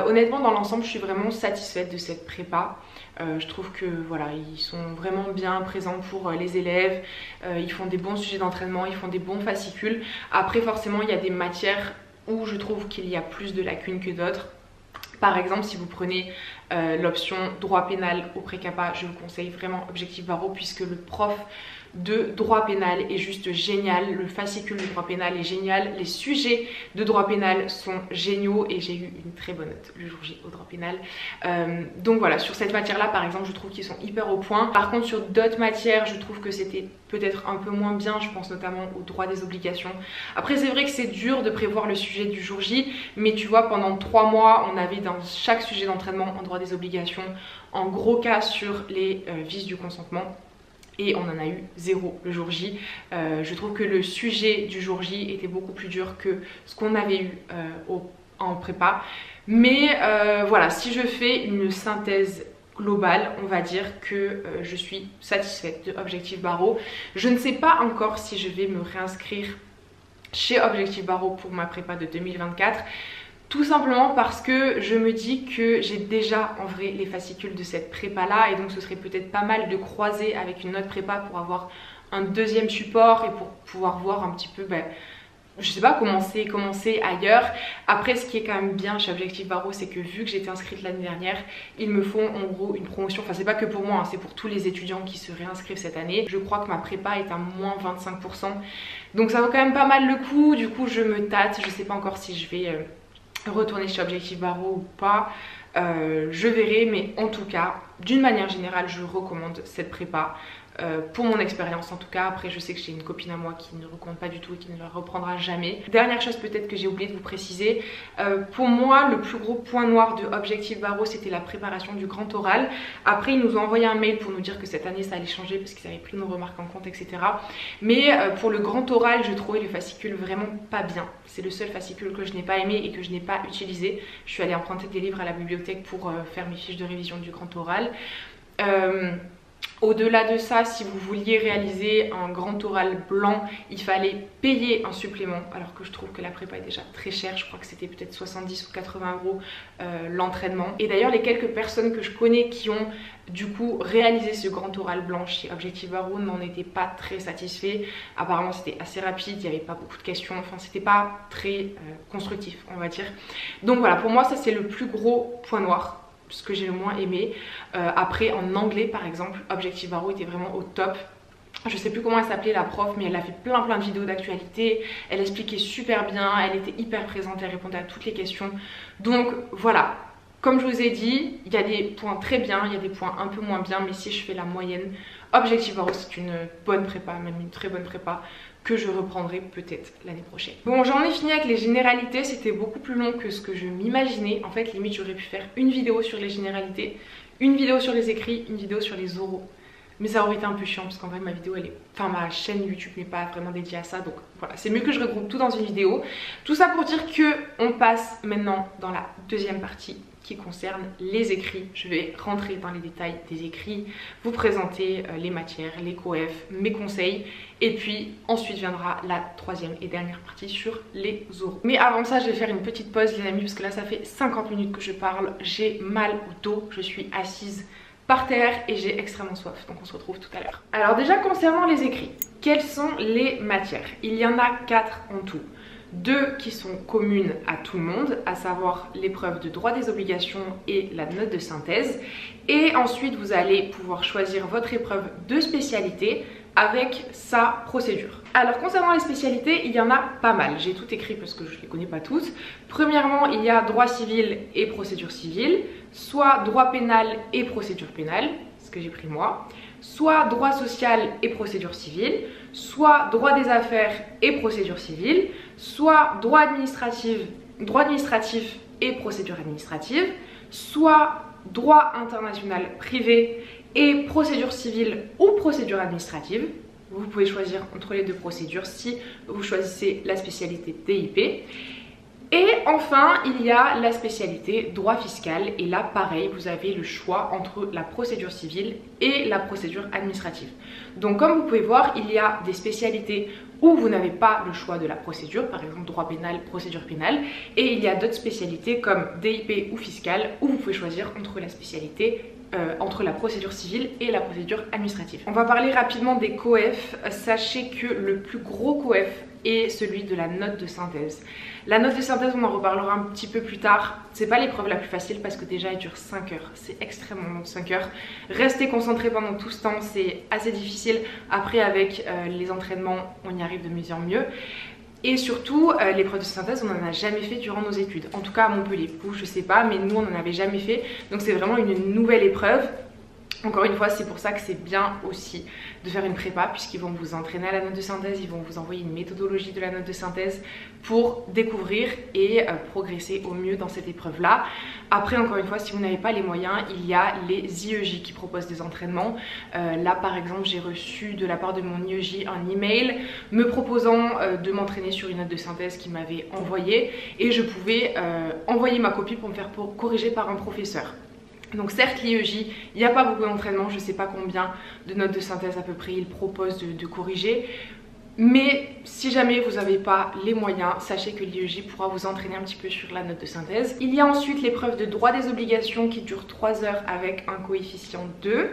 honnêtement dans l'ensemble je suis vraiment satisfaite de cette prépa. Je trouve que voilà, ils sont vraiment bien présents pour les élèves, ils font des bons sujets d'entraînement, ils font des bons fascicules. Après forcément il y a des matières où je trouve qu'il y a plus de lacunes que d'autres. Par exemple, si vous prenez l'option droit pénal au pré-capa, je vous conseille vraiment Objectif Barreau, puisque le prof de droit pénal est juste génial, le fascicule de droit pénal est génial, les sujets de droit pénal sont géniaux, et j'ai eu une très bonne note le jour J au droit pénal. Donc voilà, sur cette matière là par exemple je trouve qu'ils sont hyper au point. Par contre sur d'autres matières je trouve que c'était peut-être un peu moins bien, je pense notamment au droit des obligations. Après c'est vrai que c'est dur de prévoir le sujet du jour J, mais tu vois pendant 3 mois on avait dans chaque sujet d'entraînement en droit des obligations en gros cas sur les vices du consentement, et on en a eu 0 le jour J. Je trouve que le sujet du jour J était beaucoup plus dur que ce qu'on avait eu en prépa. Mais voilà, si je fais une synthèse globale, on va dire que je suis satisfaite de Objectif Barreau. Je ne sais pas encore si je vais me réinscrire chez Objectif Barreau pour ma prépa de 2024. Tout simplement parce que je me dis que j'ai déjà en vrai les fascicules de cette prépa là, et donc ce serait peut-être pas mal de croiser avec une autre prépa pour avoir un deuxième support et pour pouvoir voir un petit peu, je sais pas, commencer ailleurs. Après ce qui est quand même bien chez Objectif Barreau, c'est que vu que j'étais inscrite l'année dernière, ils me font en gros une promotion, enfin c'est pas que pour moi, hein, c'est pour tous les étudiants qui se réinscrivent cette année. Je crois que ma prépa est à moins 25%, donc ça vaut quand même pas mal le coup. Du coup je me tâte, je sais pas encore si je vais... retourner chez Objectif Barreau ou pas, je verrai, mais en tout cas d'une manière générale je recommande cette prépa pour mon expérience en tout cas. Après je sais que j'ai une copine à moi qui ne recommande pas du tout et qui ne la reprendra jamais. Dernière chose peut-être que j'ai oublié de vous préciser, pour moi le plus gros point noir de Objectif Barreau c'était la préparation du grand oral. Après ils nous ont envoyé un mail pour nous dire que cette année ça allait changer parce qu'ils avaient pris nos remarques en compte, etc. Mais pour le grand oral je trouvais le fascicule vraiment pas bien. C'est le seul fascicule que je n'ai pas aimé et que je n'ai pas utilisé. Je suis allée emprunter des livres à la bibliothèque pour faire mes fiches de révision du grand oral. Au-delà de ça, si vous vouliez réaliser un grand oral blanc, il fallait payer un supplément, alors que je trouve que la prépa est déjà très chère. Je crois que c'était peut-être 70 ou 80 euros l'entraînement. Et d'ailleurs les quelques personnes que je connais qui ont du coup réalisé ce grand oral blanc chez Objectif Barreau n'en étaient pas très satisfaits. Apparemment c'était assez rapide, il n'y avait pas beaucoup de questions, enfin c'était pas très constructif on va dire. Donc voilà, pour moi ça c'est le plus gros point noir, ce que j'ai le moins aimé. Après en anglais par exemple, Objectif Barreau était vraiment au top. Je sais plus comment elle s'appelait la prof, mais elle a fait plein de vidéos d'actualité, elle expliquait super bien, elle était hyper présente, elle répondait à toutes les questions. Donc voilà, Comme je vous ai dit, il y a des points très bien, il y a des points un peu moins bien, mais si je fais la moyenne, Objectif Barreau c'est une bonne prépa, même une très bonne prépa que je reprendrai peut-être l'année prochaine. Bon, j'en ai fini avec les généralités, c'était beaucoup plus long que ce que je m'imaginais. En fait, limite j'aurais pu faire une vidéo sur les généralités, une vidéo sur les écrits, une vidéo sur les oraux. Mais ça aurait été un peu chiant parce qu'en vrai ma vidéo elle est... Enfin ma chaîne YouTube n'est pas vraiment dédiée à ça, donc voilà, c'est mieux que je regroupe tout dans une vidéo. Tout ça pour dire que on passe maintenant dans la deuxième partie qui concerne les écrits. Je vais rentrer dans les détails des écrits, vous présenter les matières, les coefs, mes conseils, et puis ensuite viendra la troisième et dernière partie sur les oraux. Mais avant ça, je vais faire une petite pause les amis, parce que là ça fait 50 minutes que je parle, j'ai mal au dos, je suis assise par terre et j'ai extrêmement soif, donc on se retrouve tout à l'heure. Alors déjà concernant les écrits, quelles sont les matières? Il y en a 4 en tout. 2 qui sont communes à tout le monde, à savoir l'épreuve de droit des obligations et la note de synthèse. Et ensuite vous allez pouvoir choisir votre épreuve de spécialité avec sa procédure. Alors concernant les spécialités, il y en a pas mal, j'ai tout écrit parce que je ne les connais pas toutes. Premièrement, il y a droit civil et procédure civile, soit droit pénal et procédure pénale, ce que j'ai pris moi, soit droit social et procédure civile, soit droit des affaires et procédure civile, soit droit administratif et procédure administrative, soit droit international privé et procédure civile ou procédure administrative. Vous pouvez choisir entre les deux procédures si vous choisissez la spécialité DIP. Et enfin, il y a la spécialité droit fiscal et là pareil, vous avez le choix entre la procédure civile et la procédure administrative. Donc comme vous pouvez voir, il y a des spécialités où vous n'avez pas le choix de la procédure, par exemple droit pénal, procédure pénale, et il y a d'autres spécialités comme DIP ou fiscal où vous pouvez choisir entre la spécialité entre la procédure civile et la procédure administrative. On va parler rapidement des coefs. Sachez que le plus gros coef est celui de la note de synthèse. La note de synthèse, on en reparlera un petit peu plus tard. C'est pas l'épreuve la plus facile parce que déjà elle dure 5 heures. C'est extrêmement long, 5 heures. Restez concentrés pendant tout ce temps, c'est assez difficile. Après avec les entraînements, on y arrive de mieux en mieux. Et surtout, l'épreuve de synthèse, on n'en a jamais fait durant nos études. En tout cas à Montpellier, vous je sais pas, mais nous on n'en avait jamais fait. Donc c'est vraiment une nouvelle épreuve. Encore une fois, c'est pour ça que c'est bien aussi de faire une prépa, puisqu'ils vont vous entraîner à la note de synthèse, ils vont vous envoyer une méthodologie de la note de synthèse pour découvrir et progresser au mieux dans cette épreuve-là. Après, encore une fois, si vous n'avez pas les moyens, il y a les IEJ qui proposent des entraînements. Là, par exemple, j'ai reçu de la part de mon IEJ un email me proposant de m'entraîner sur une note de synthèse qu'il m'avait envoyée et je pouvais envoyer ma copie pour me faire corriger par un professeur. Donc certes l'IEJ, il n'y a pas beaucoup d'entraînement, je ne sais pas combien de notes de synthèse à peu près il propose de corriger. Mais si jamais vous n'avez pas les moyens, sachez que l'IEJ pourra vous entraîner un petit peu sur la note de synthèse. Il y a ensuite l'épreuve de droit des obligations qui dure 3 heures avec un coefficient 2.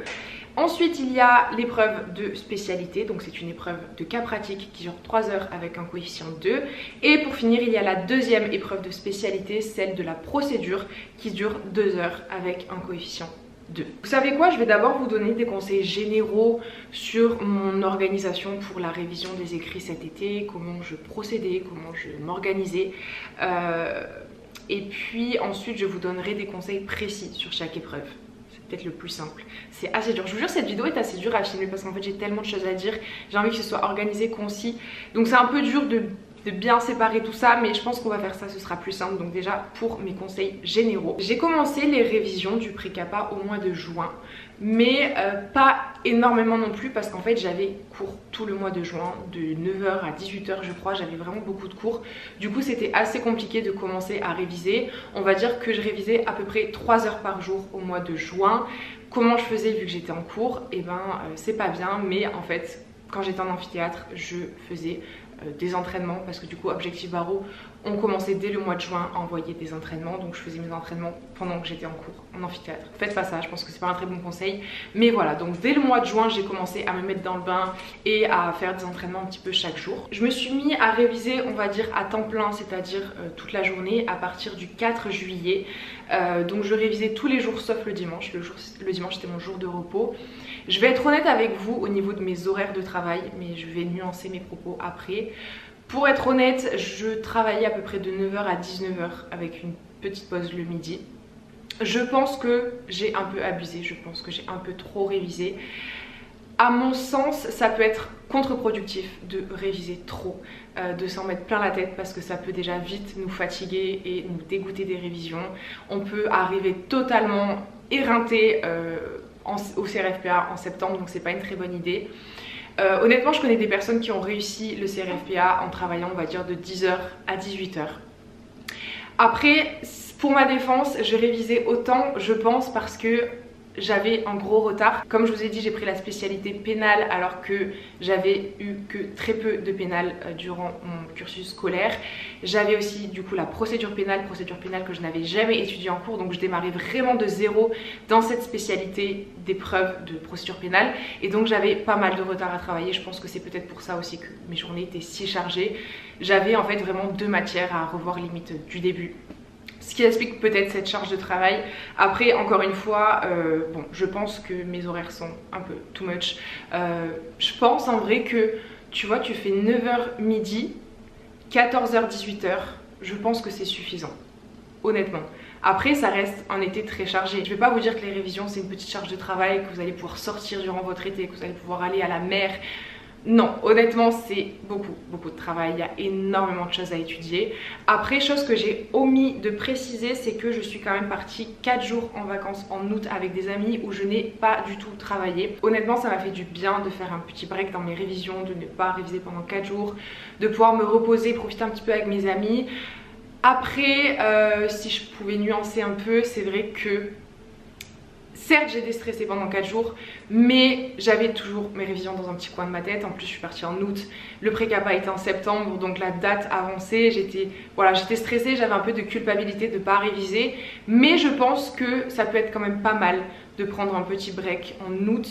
Ensuite, il y a l'épreuve de spécialité, donc c'est une épreuve de cas pratique qui dure 3 heures avec un coefficient 2. Et pour finir, il y a la deuxième épreuve de spécialité, celle de la procédure, qui dure 2 heures avec un coefficient 2. Vous savez quoi, je vais d'abord vous donner des conseils généraux sur mon organisation pour la révision des écrits cet été, comment je procédais, comment je m'organisais. Et puis ensuite, je vous donnerai des conseils précis sur chaque épreuve. Peut-être le plus simple. C'est assez dur. Je vous jure, cette vidéo est assez dure à filmer parce qu'en fait j'ai tellement de choses à dire. J'ai envie que ce soit organisé, concis. Donc c'est un peu dur de bien séparer tout ça, mais je pense qu'on va faire ça, ce sera plus simple. Donc déjà pour mes conseils généraux, j'ai commencé les révisions du pré-CAPA au mois de juin, mais pas énormément non plus parce qu'en fait j'avais cours tout le mois de juin, de 9h à 18h je crois, j'avais vraiment beaucoup de cours. Du coup c'était assez compliqué de commencer à réviser. On va dire que je révisais à peu près 3 heures par jour au mois de juin. Comment je faisais vu que j'étais en cours? Et ben c'est pas bien, mais en fait quand j'étais en amphithéâtre je faisais des entraînements parce que du coup Objectif Barreau on commençait dès le mois de juin à envoyer des entraînements, donc je faisais mes entraînements pendant que j'étais en cours en amphithéâtre. Faites pas ça, je pense que c'est pas un très bon conseil, mais voilà, donc dès le mois de juin j'ai commencé à me mettre dans le bain et à faire des entraînements un petit peu chaque jour. Je me suis mis à réviser on va dire à temps plein, c'est-à-dire toute la journée à partir du 4 juillet, donc je révisais tous les jours sauf le dimanche. Le dimanche c'était mon jour de repos. Je vais être honnête avec vous au niveau de mes horaires de travail, mais je vais nuancer mes propos après. Pour être honnête, je travaillais à peu près de 9h à 19h avec une petite pause le midi. Je pense que j'ai un peu abusé, je pense que j'ai un peu trop révisé. À mon sens, ça peut être contre-productif de réviser trop, de s'en mettre plein la tête parce que ça peut déjà vite nous fatiguer et nous dégoûter des révisions. On peut arriver totalement éreinté au CRFPA en septembre, donc c'est pas une très bonne idée. Honnêtement, je connais des personnes qui ont réussi le CRFPA en travaillant, on va dire, de 10h à 18h. Après, pour ma défense, je révisais autant, je pense, parce que j'avais un gros retard. Comme je vous ai dit, j'ai pris la spécialité pénale alors que j'avais eu que très peu de pénal durant mon cursus scolaire. J'avais aussi du coup la procédure pénale que je n'avais jamais étudiée en cours, donc je démarrais vraiment de zéro dans cette spécialité d'épreuve de procédure pénale et donc j'avais pas mal de retard à travailler. Je pense que c'est peut-être pour ça aussi que mes journées étaient si chargées. J'avais en fait vraiment 2 matières à revoir limite du début. Ce qui explique peut-être cette charge de travail. Après, encore une fois, bon, je pense que mes horaires sont un peu too much. Je pense en vrai que, tu vois, tu fais 9h midi, 14h, 18h. Je pense que c'est suffisant, honnêtement. Après, ça reste un été très chargé. Je vais pas vous dire que les révisions, c'est une petite charge de travail, que vous allez pouvoir sortir durant votre été, que vous allez pouvoir aller à la mer. Non, honnêtement, c'est beaucoup de travail. Il y a énormément de choses à étudier. Après, chose que j'ai omis de préciser, c'est que je suis quand même partie 4 jours en vacances en août avec des amis où je n'ai pas du tout travaillé. Honnêtement, ça m'a fait du bien de faire un petit break dans mes révisions, de ne pas réviser pendant 4 jours, de pouvoir me reposer, profiter un petit peu avec mes amis. Après, si je pouvais nuancer un peu, c'est vrai que certes, j'ai déstressé pendant 4 jours, mais j'avais toujours mes révisions dans un petit coin de ma tête. En plus, je suis partie en août, le pré-capa était en septembre, donc la date avançait. J'étais stressée, j'avais un peu de culpabilité de ne pas réviser, mais je pense que ça peut être quand même pas mal de prendre un petit break en août,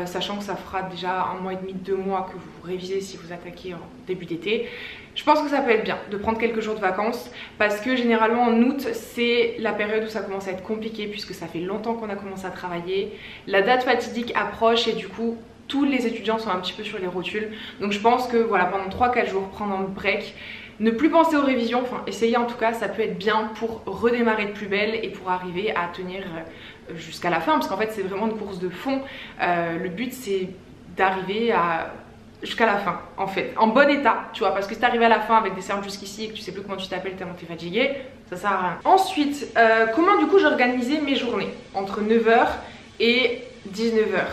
sachant que ça fera déjà 1 mois et demi, 2 mois que vous révisez si vous attaquez en début d'été. Je pense que ça peut être bien de prendre quelques jours de vacances parce que généralement en août c'est la période où ça commence à être compliqué puisque ça fait longtemps qu'on a commencé à travailler. La date fatidique approche et du coup tous les étudiants sont un petit peu sur les rotules. Donc je pense que voilà, pendant 3-4 jours prendre un break, ne plus penser aux révisions, enfin essayer en tout cas, ça peut être bien pour redémarrer de plus belle et pour arriver à tenir jusqu'à la fin parce qu'en fait c'est vraiment une course de fond. Le but c'est d'arriver jusqu'à la fin en fait, en bon état, tu vois, parce que si t'arrives à la fin avec des cernes jusqu'ici et que tu sais plus comment tu t'appelles tellement t'es fatigué, ça sert à rien. Ensuite, comment du coup j'organisais mes journées entre 9h et 19h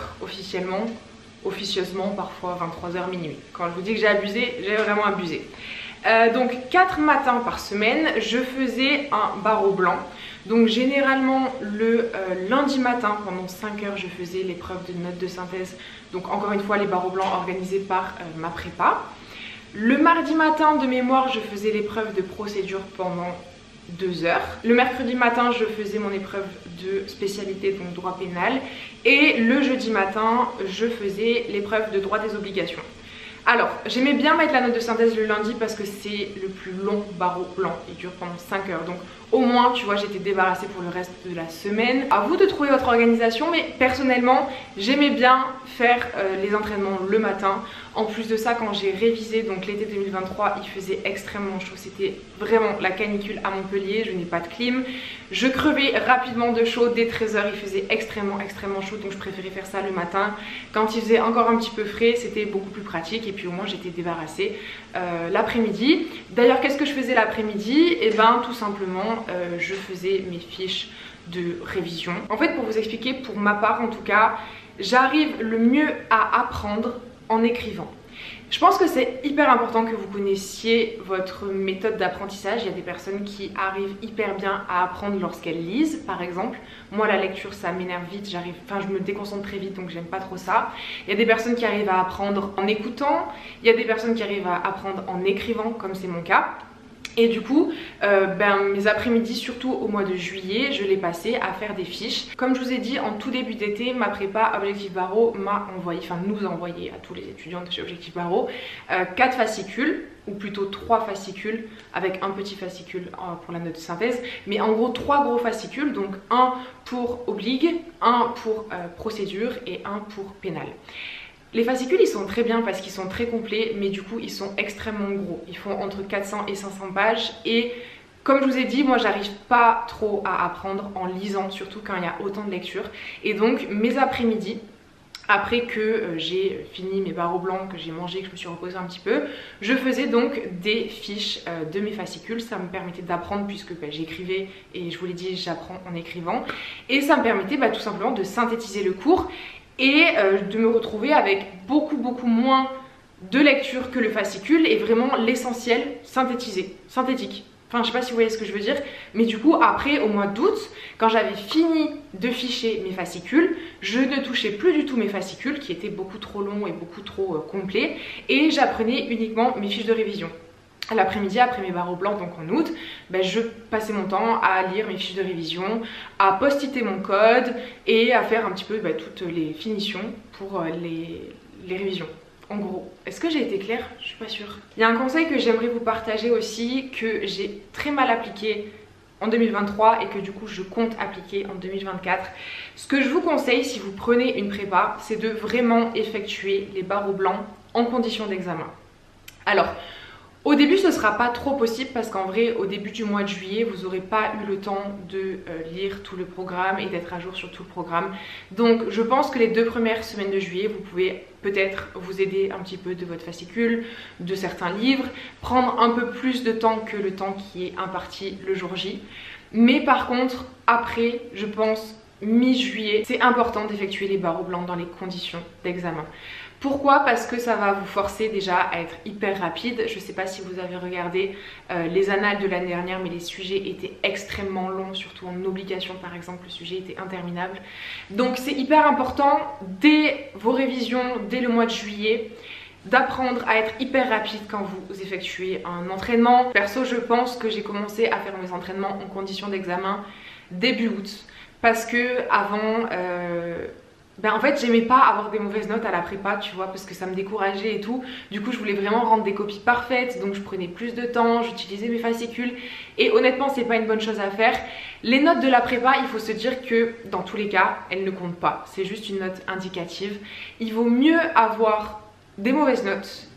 officieusement parfois 23h minuit. Quand je vous dis que j'ai abusé, j'ai vraiment abusé. Donc 4 matins par semaine, je faisais un barreau blanc. Donc généralement le lundi matin pendant 5 heures je faisais l'épreuve de notes de synthèse. Donc encore une fois les barreaux blancs organisés par ma prépa. Le mardi matin de mémoire je faisais l'épreuve de procédure pendant 2 heures. Le mercredi matin je faisais mon épreuve de spécialité, donc droit pénal. Et le jeudi matin je faisais l'épreuve de droit des obligations. Alors, j'aimais bien mettre la note de synthèse le lundi parce que c'est le plus long barreau blanc, il dure pendant 5 heures. Donc au moins, tu vois, j'étais débarrassée pour le reste de la semaine. À vous de trouver votre organisation, mais personnellement, j'aimais bien faire les entraînements le matin. En plus de ça, quand j'ai révisé, donc l'été 2023, il faisait extrêmement chaud. C'était vraiment la canicule à Montpellier, je n'ai pas de clim. Je crevais rapidement de chaud, dès 13 h il faisait extrêmement chaud, donc je préférais faire ça le matin. Quand il faisait encore un petit peu frais, c'était beaucoup plus pratique et puis au moins j'étais débarrassée l'après-midi. D'ailleurs, qu'est-ce que je faisais l'après-midi? Et ben tout simplement, je faisais mes fiches de révision. En fait, pour vous expliquer, pour ma part en tout cas, j'arrive le mieux à apprendre en écrivant. Je pense que c'est hyper important que vous connaissiez votre méthode d'apprentissage. Il y a des personnes qui arrivent hyper bien à apprendre lorsqu'elles lisent, par exemple. Moi, la lecture, ça m'énerve vite, je me déconcentre très vite, donc j'aime pas trop ça. Il y a des personnes qui arrivent à apprendre en écoutant. Il y a des personnes qui arrivent à apprendre en écrivant, comme c'est mon cas. Et du coup, mes après-midi, surtout au mois de juillet, je l'ai passé à faire des fiches. Comme je vous ai dit, en tout début d'été, ma prépa Objectif Barreau m'a envoyé, enfin nous a envoyé à tous les étudiants de chez Objectif Barreau 4 fascicules, ou plutôt 3 fascicules, avec un petit fascicule pour la note de synthèse. Mais en gros, 3 gros fascicules, donc un pour obligue, un pour procédure et un pour pénal. Les fascicules ils sont très bien parce qu'ils sont très complets, mais du coup ils sont extrêmement gros. Ils font entre 400 et 500 pages et Comme je vous ai dit, moi j'arrive pas trop à apprendre en lisant, surtout quand il y a autant de lectures. Et donc mes après-midi, après que j'ai fini mes barreaux blancs, que j'ai mangé, que je me suis reposée un petit peu, je faisais donc des fiches de mes fascicules. Ça me permettait d'apprendre puisque j'écrivais et je vous l'ai dit, j'apprends en écrivant. Et ça me permettait tout simplement de synthétiser le cours et de me retrouver avec beaucoup moins de lecture que le fascicule et vraiment l'essentiel synthétisé, synthétique. Enfin, je sais pas si vous voyez ce que je veux dire, mais du coup, après, au mois d'août, quand j'avais fini de ficher mes fascicules, je ne touchais plus du tout mes fascicules qui étaient beaucoup trop longs et beaucoup trop complets, et j'apprenais uniquement mes fiches de révision. L'après-midi, après mes barreaux blancs, donc en août, je passais mon temps à lire mes fiches de révision, à post-iter mon code et à faire un petit peu toutes les finitions pour les révisions. En gros, est-ce que j'ai été claire? Je suis pas sûre. Il y a un conseil que j'aimerais vous partager aussi, que j'ai très mal appliqué en 2023 et que du coup je compte appliquer en 2024. Ce que je vous conseille si vous prenez une prépa, c'est de vraiment effectuer les barreaux blancs en condition d'examen. Alors, au début ce sera pas trop possible parce qu'en vrai au début du mois de juillet vous n'aurez pas eu le temps de lire tout le programme et d'être à jour sur tout le programme. Donc je pense que les 2 premières semaines de juillet vous pouvez peut-être vous aider un petit peu de votre fascicule, de certains livres, prendre un peu plus de temps que le temps qui est imparti le jour J. Mais par contre après je pense mi-juillet c'est important d'effectuer les barreaux blancs dans les conditions d'examen. Pourquoi? Parce que ça va vous forcer déjà à être hyper rapide. Je ne sais pas si vous avez regardé les annales de l'année dernière, mais les sujets étaient extrêmement longs, surtout en obligation par exemple, le sujet était interminable. Donc c'est hyper important dès vos révisions, dès le mois de juillet, d'apprendre à être hyper rapide quand vous effectuez un entraînement. Perso, je pense que j'ai commencé à faire mes entraînements en conditions d'examen début août, parce que avant... en fait j'aimais pas avoir des mauvaises notes à la prépa, tu vois, parce que ça me décourageait et tout. Du coup je voulais vraiment rendre des copies parfaites, donc je prenais plus de temps, j'utilisais mes fascicules et honnêtement c'est pas une bonne chose à faire. Les notes de la prépa, il faut se dire que dans tous les cas elles ne comptent pas, c'est juste une note indicative. Il vaut mieux avoir des mauvaises notes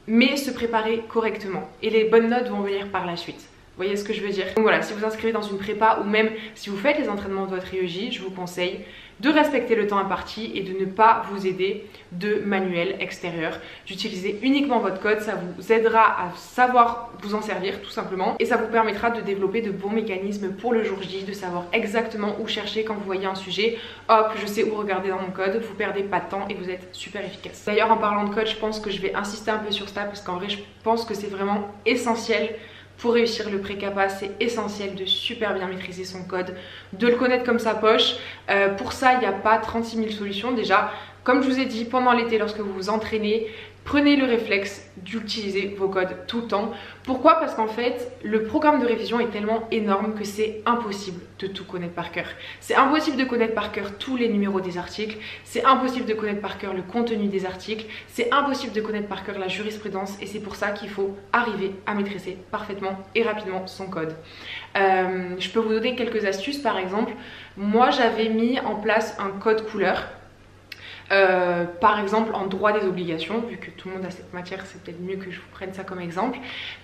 mais se préparer correctement et les bonnes notes vont venir par la suite. Vous voyez ce que je veux dire? Donc voilà, si vous inscrivez dans une prépa ou même si vous faites les entraînements de votre EEJ, je vous conseille de respecter le temps imparti et de ne pas vous aider de manuels extérieurs, d'utiliser uniquement votre code. Ça vous aidera à savoir vous en servir tout simplement et ça vous permettra de développer de bons mécanismes pour le jour J, de savoir exactement où chercher quand vous voyez un sujet. Hop, je sais où regarder dans mon code, vous perdez pas de temps et vous êtes super efficace. D'ailleurs en parlant de code, je pense que je vais insister un peu sur ça parce qu'en vrai je pense que c'est vraiment essentiel. Pour réussir le pré-CAPA, c'est essentiel de super bien maîtriser son code, de le connaître comme sa poche. Pour ça, il n'y a pas 36 000 solutions. Déjà, comme je vous ai dit, pendant l'été, lorsque vous vous entraînez, prenez le réflexe d'utiliser vos codes tout le temps. Pourquoi? Parce qu'en fait, le programme de révision est tellement énorme que c'est impossible de tout connaître par cœur. C'est impossible de connaître par cœur tous les numéros des articles. C'est impossible de connaître par cœur le contenu des articles. C'est impossible de connaître par cœur la jurisprudence. Et c'est pour ça qu'il faut arriver à maîtriser parfaitement et rapidement son code. Je peux vous donner quelques astuces. Par exemple, moi j'avais mis en place un code couleur. Par exemple en droit des obligations, vu que tout le monde a cette matière, c'est peut-être mieux que je vous prenne ça comme exemple.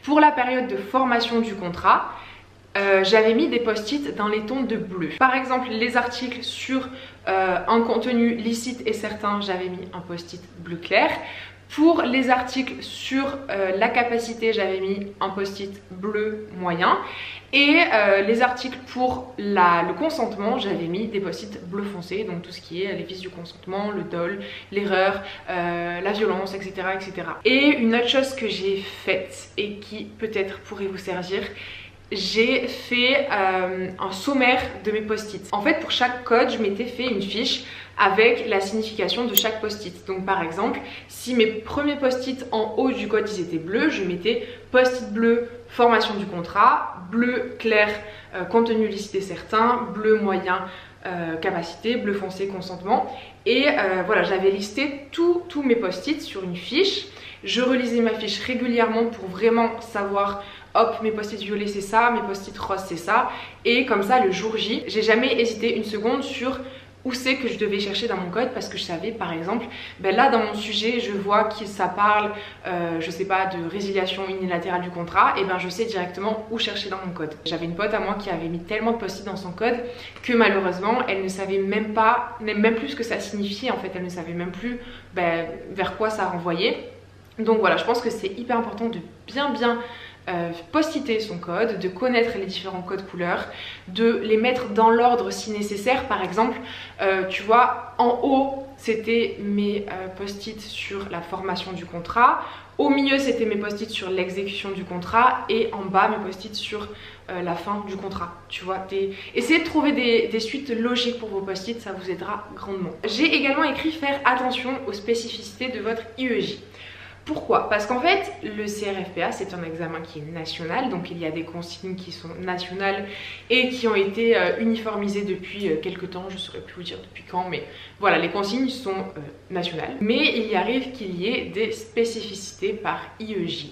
Pour la période de formation du contrat, j'avais mis des post-it dans les tons de bleu. Par exemple, les articles sur un contenu licite et certain, j'avais mis un post-it bleu clair. Pour les articles sur la capacité, j'avais mis un post-it bleu moyen. Et les articles pour le consentement, j'avais mis des post-it bleu foncé. Donc tout ce qui est les vices du consentement, le dol, l'erreur, la violence, etc., etc. Et une autre chose que j'ai faite et qui peut-être pourrait vous servir, j'ai fait un sommaire de mes post-it. En fait, pour chaque code, je m'étais fait une fiche avec la signification de chaque post-it. Donc par exemple, si mes premiers post-it en haut du code ils étaient bleus, je mettais post-it bleu formation du contrat, bleu clair contenu licite et certain, bleu moyen capacité, bleu foncé consentement. Et voilà, j'avais listé tous mes post-it sur une fiche. Je relisais ma fiche régulièrement pour vraiment savoir, hop, mes post-it violets c'est ça, mes post-it roses c'est ça. Et comme ça le jour J, j'ai jamais hésité une seconde sur où c'est que je devais chercher dans mon code, parce que je savais par exemple, ben là dans mon sujet je vois que ça parle, je sais pas, de résiliation unilatérale du contrat, et ben je sais directement où chercher dans mon code. J'avais une pote à moi qui avait mis tellement de post-it dans son code que malheureusement elle ne savait même pas, même plus ce que ça signifiait en fait, elle ne savait même plus vers quoi ça renvoyait. Donc voilà, je pense que c'est hyper important de bien post-iter son code, de connaître les différents codes couleurs, de les mettre dans l'ordre si nécessaire. Par exemple, tu vois, en haut c'était mes post-it sur la formation du contrat, au milieu c'était mes post-it sur l'exécution du contrat, et en bas mes post-it sur la fin du contrat. Tu vois, essayez de trouver des suites logiques pour vos post-it, ça vous aidera grandement. J'ai également écrit faire attention aux spécificités de votre IEJ. Pourquoi? Parce qu'en fait, le CRFPA, c'est un examen qui est national, donc il y a des consignes qui sont nationales et qui ont été uniformisées depuis quelques temps, je ne saurais plus vous dire depuis quand, mais voilà, les consignes sont nationales. Mais il y arrive qu'il y ait des spécificités par IEJ.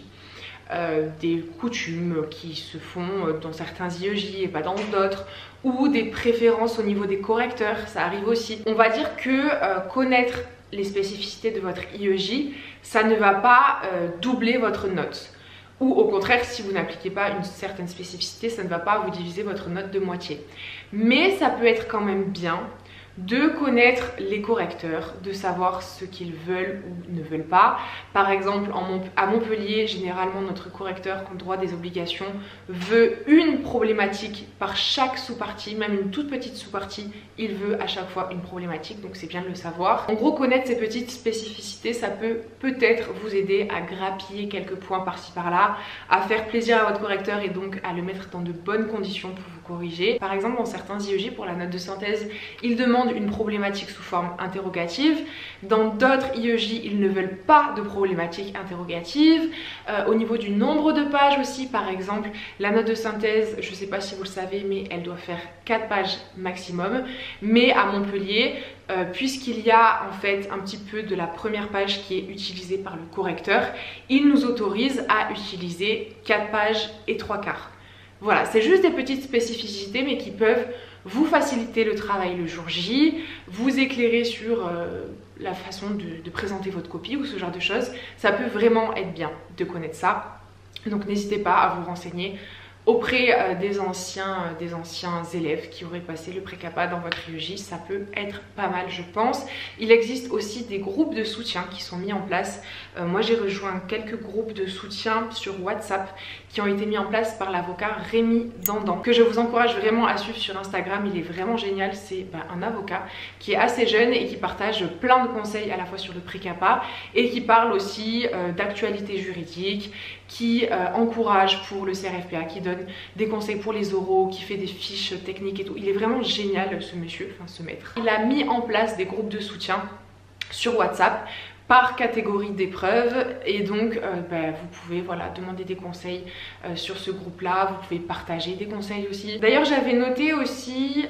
Des coutumes qui se font dans certains IEJ et pas dans d'autres, ou des préférences au niveau des correcteurs, ça arrive aussi. On va dire que connaître les spécificités de votre IEJ, ça ne va pas doubler votre note. Ou au contraire, si vous n'appliquez pas une certaine spécificité, ça ne va pas vous diviser votre note de moitié. Mais ça peut être quand même bien de connaître les correcteurs, de savoir ce qu'ils veulent ou ne veulent pas. Par exemple, à Montpellier, généralement notre correcteur en droit des obligations veut une problématique par chaque sous-partie, même une toute petite sous-partie, il veut à chaque fois une problématique, donc c'est bien de le savoir. En gros, connaître ces petites spécificités, ça peut peut-être vous aider à grappiller quelques points par-ci par-là, à faire plaisir à votre correcteur et donc à le mettre dans de bonnes conditions pour vous corriger. Par exemple, dans certains IEJ, pour la note de synthèse, il demande une problématique sous forme interrogative. Dans d'autres IEJ, ils ne veulent pas de problématique interrogative. Au niveau du nombre de pages aussi, par exemple, la note de synthèse, je ne sais pas si vous le savez, mais elle doit faire 4 pages maximum. Mais à Montpellier, puisqu'il y a en fait un petit peu de la première page qui est utilisée par le correcteur, il nous autorise à utiliser 4 pages et 3/4. Voilà, c'est juste des petites spécificités mais qui peuvent vous faciliter le travail le jour J, vous éclairer sur la façon de présenter votre copie ou ce genre de choses. Ça peut vraiment être bien de connaître ça. Donc n'hésitez pas à vous renseigner auprès des anciens élèves qui auraient passé le pré-CAPA dans votre IEJ, ça peut être pas mal je pense. Il existe aussi des groupes de soutien qui sont mis en place. Moi j'ai rejoint quelques groupes de soutien sur WhatsApp qui ont été mis en place par l'avocat Rémi Dandan, que je vous encourage vraiment à suivre sur Instagram, il est vraiment génial. C'est un avocat qui est assez jeune et qui partage plein de conseils à la fois sur le pré-CAPA et qui parle aussi d'actualité juridique, qui encourage pour le CRFPA, qui donne des conseils pour les oraux, qui fait des fiches techniques et tout. Il est vraiment génial ce monsieur, enfin ce maître. Il a mis en place des groupes de soutien sur WhatsApp par catégorie d'épreuves et donc vous pouvez voilà, demander des conseils sur ce groupe là, vous pouvez partager des conseils aussi. D'ailleurs j'avais noté aussi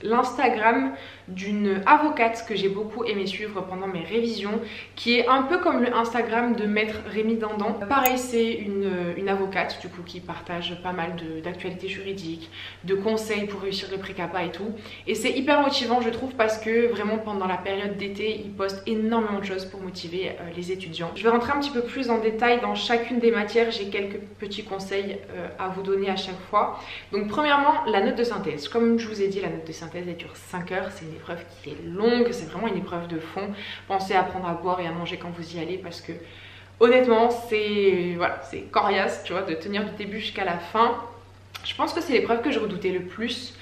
l'Instagram d'une avocate que j'ai beaucoup aimé suivre pendant mes révisions, qui est un peu comme le Instagram de maître Rémi Dandan. Pareil, c'est une avocate du coup qui partage pas mal d'actualités juridiques, de conseils pour réussir le pré-CAPA et tout, et c'est hyper motivant je trouve parce que vraiment pendant la période d'été il poste énormément de choses pour motiver les étudiants. Je vais rentrer un petit peu plus en détail dans chacune des matières, j'ai quelques petits conseils à vous donner à chaque fois. Donc premièrement, la note de synthèse. Comme je vous ai dit, la note de synthèse elle dure 5 heures, c'est une épreuve qui est longue, c'est vraiment une épreuve de fond. Pensez à prendre à boire et à manger quand vous y allez parce que honnêtement c'est voilà, c'est coriace, tu vois, de tenir du début jusqu'à la fin. Je pense que c'est l'épreuve que je redoutais le plus.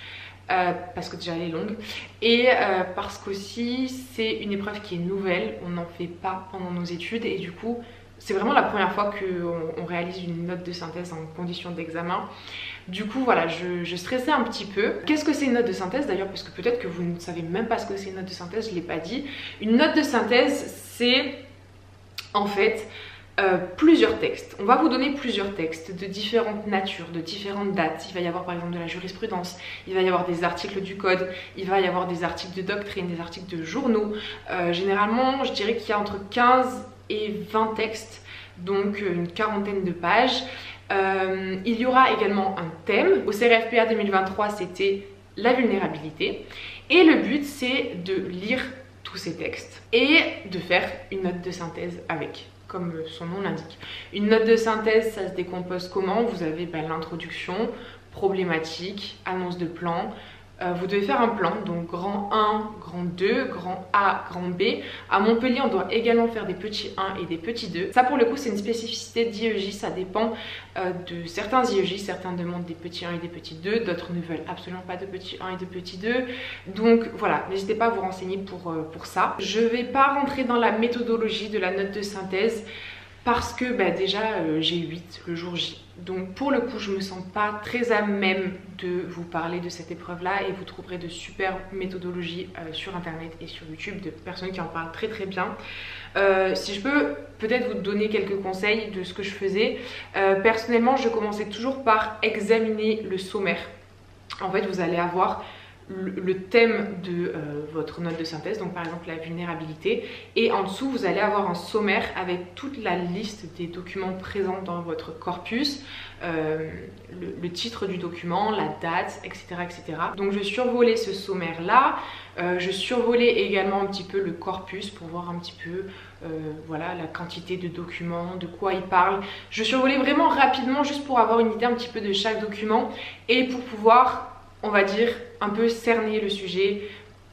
Parce que déjà elle est longue et parce qu'aussi c'est une épreuve qui est nouvelle, on n'en fait pas pendant nos études et du coup c'est vraiment la première fois qu'on réalise une note de synthèse en condition d'examen. Du coup voilà, je stressais un petit peu. Qu'est-ce que c'est une note de synthèse d'ailleurs, parce que peut-être que vous ne savez même pas ce que c'est une note de synthèse, je ne l'ai pas dit. Une note de synthèse c'est en fait plusieurs textes. On va vous donner plusieurs textes de différentes natures, de différentes dates. Il va y avoir par exemple de la jurisprudence, il va y avoir des articles du code, il va y avoir des articles de doctrine, des articles de journaux. Généralement, je dirais qu'il y a entre 15 et 20 textes, donc une quarantaine de pages. Il y aura également un thème. Au CRFPA 2023, c'était la vulnérabilité. Et le but, c'est de lire tous ces textes et de faire une note de synthèse avec, comme son nom l'indique. Une note de synthèse, ça se décompose comment? Vous avez l'introduction, problématique, annonce de plan. Vous devez faire un plan, donc grand 1, grand 2, grand A, grand B. À Montpellier, on doit également faire des petits 1 et des petits 2. Ça, pour le coup, c'est une spécificité d'IEJ, ça dépend de certains IEJ. Certains demandent des petits 1 et des petits 2, d'autres ne veulent absolument pas de petits 1 et de petits 2. Donc voilà, n'hésitez pas à vous renseigner pour ça. Je ne vais pas rentrer dans la méthodologie de la note de synthèse parce que déjà j'ai 8 le jour J. Donc pour le coup je me sens pas très à même de vous parler de cette épreuve là, et vous trouverez de super méthodologies sur internet et sur YouTube de personnes qui en parlent très très bien. Si je peux peut-être vous donner quelques conseils de ce que je faisais, personnellement je commençais toujours par examiner le sommaire. En fait vous allez avoir le thème de votre note de synthèse, donc par exemple la vulnérabilité, et en dessous vous allez avoir un sommaire avec toute la liste des documents présents dans votre corpus, le titre du document, la date, etc., etc. Donc je survolais ce sommaire là, je survolais également un petit peu le corpus pour voir un petit peu voilà, la quantité de documents, de quoi il parle. Je survolais vraiment rapidement juste pour avoir une idée un petit peu de chaque document et pour pouvoir, on va dire, un peu cerner le sujet,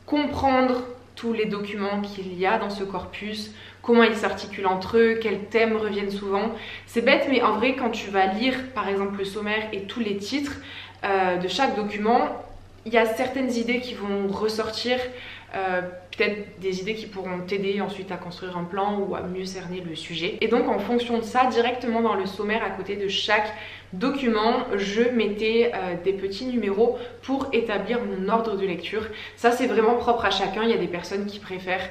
comprendre tous les documents qu'il y a dans ce corpus, comment ils s'articulent entre eux, quels thèmes reviennent souvent. C'est bête, mais en vrai, quand tu vas lire par exemple le sommaire et tous les titres de chaque document, il y a certaines idées qui vont ressortir, peut-être des idées qui pourront t'aider ensuite à construire un plan ou à mieux cerner le sujet. Et donc en fonction de ça, directement dans le sommaire à côté de chaque document, je mettais des petits numéros pour établir mon ordre de lecture. Ça c'est vraiment propre à chacun, il y a des personnes qui préfèrent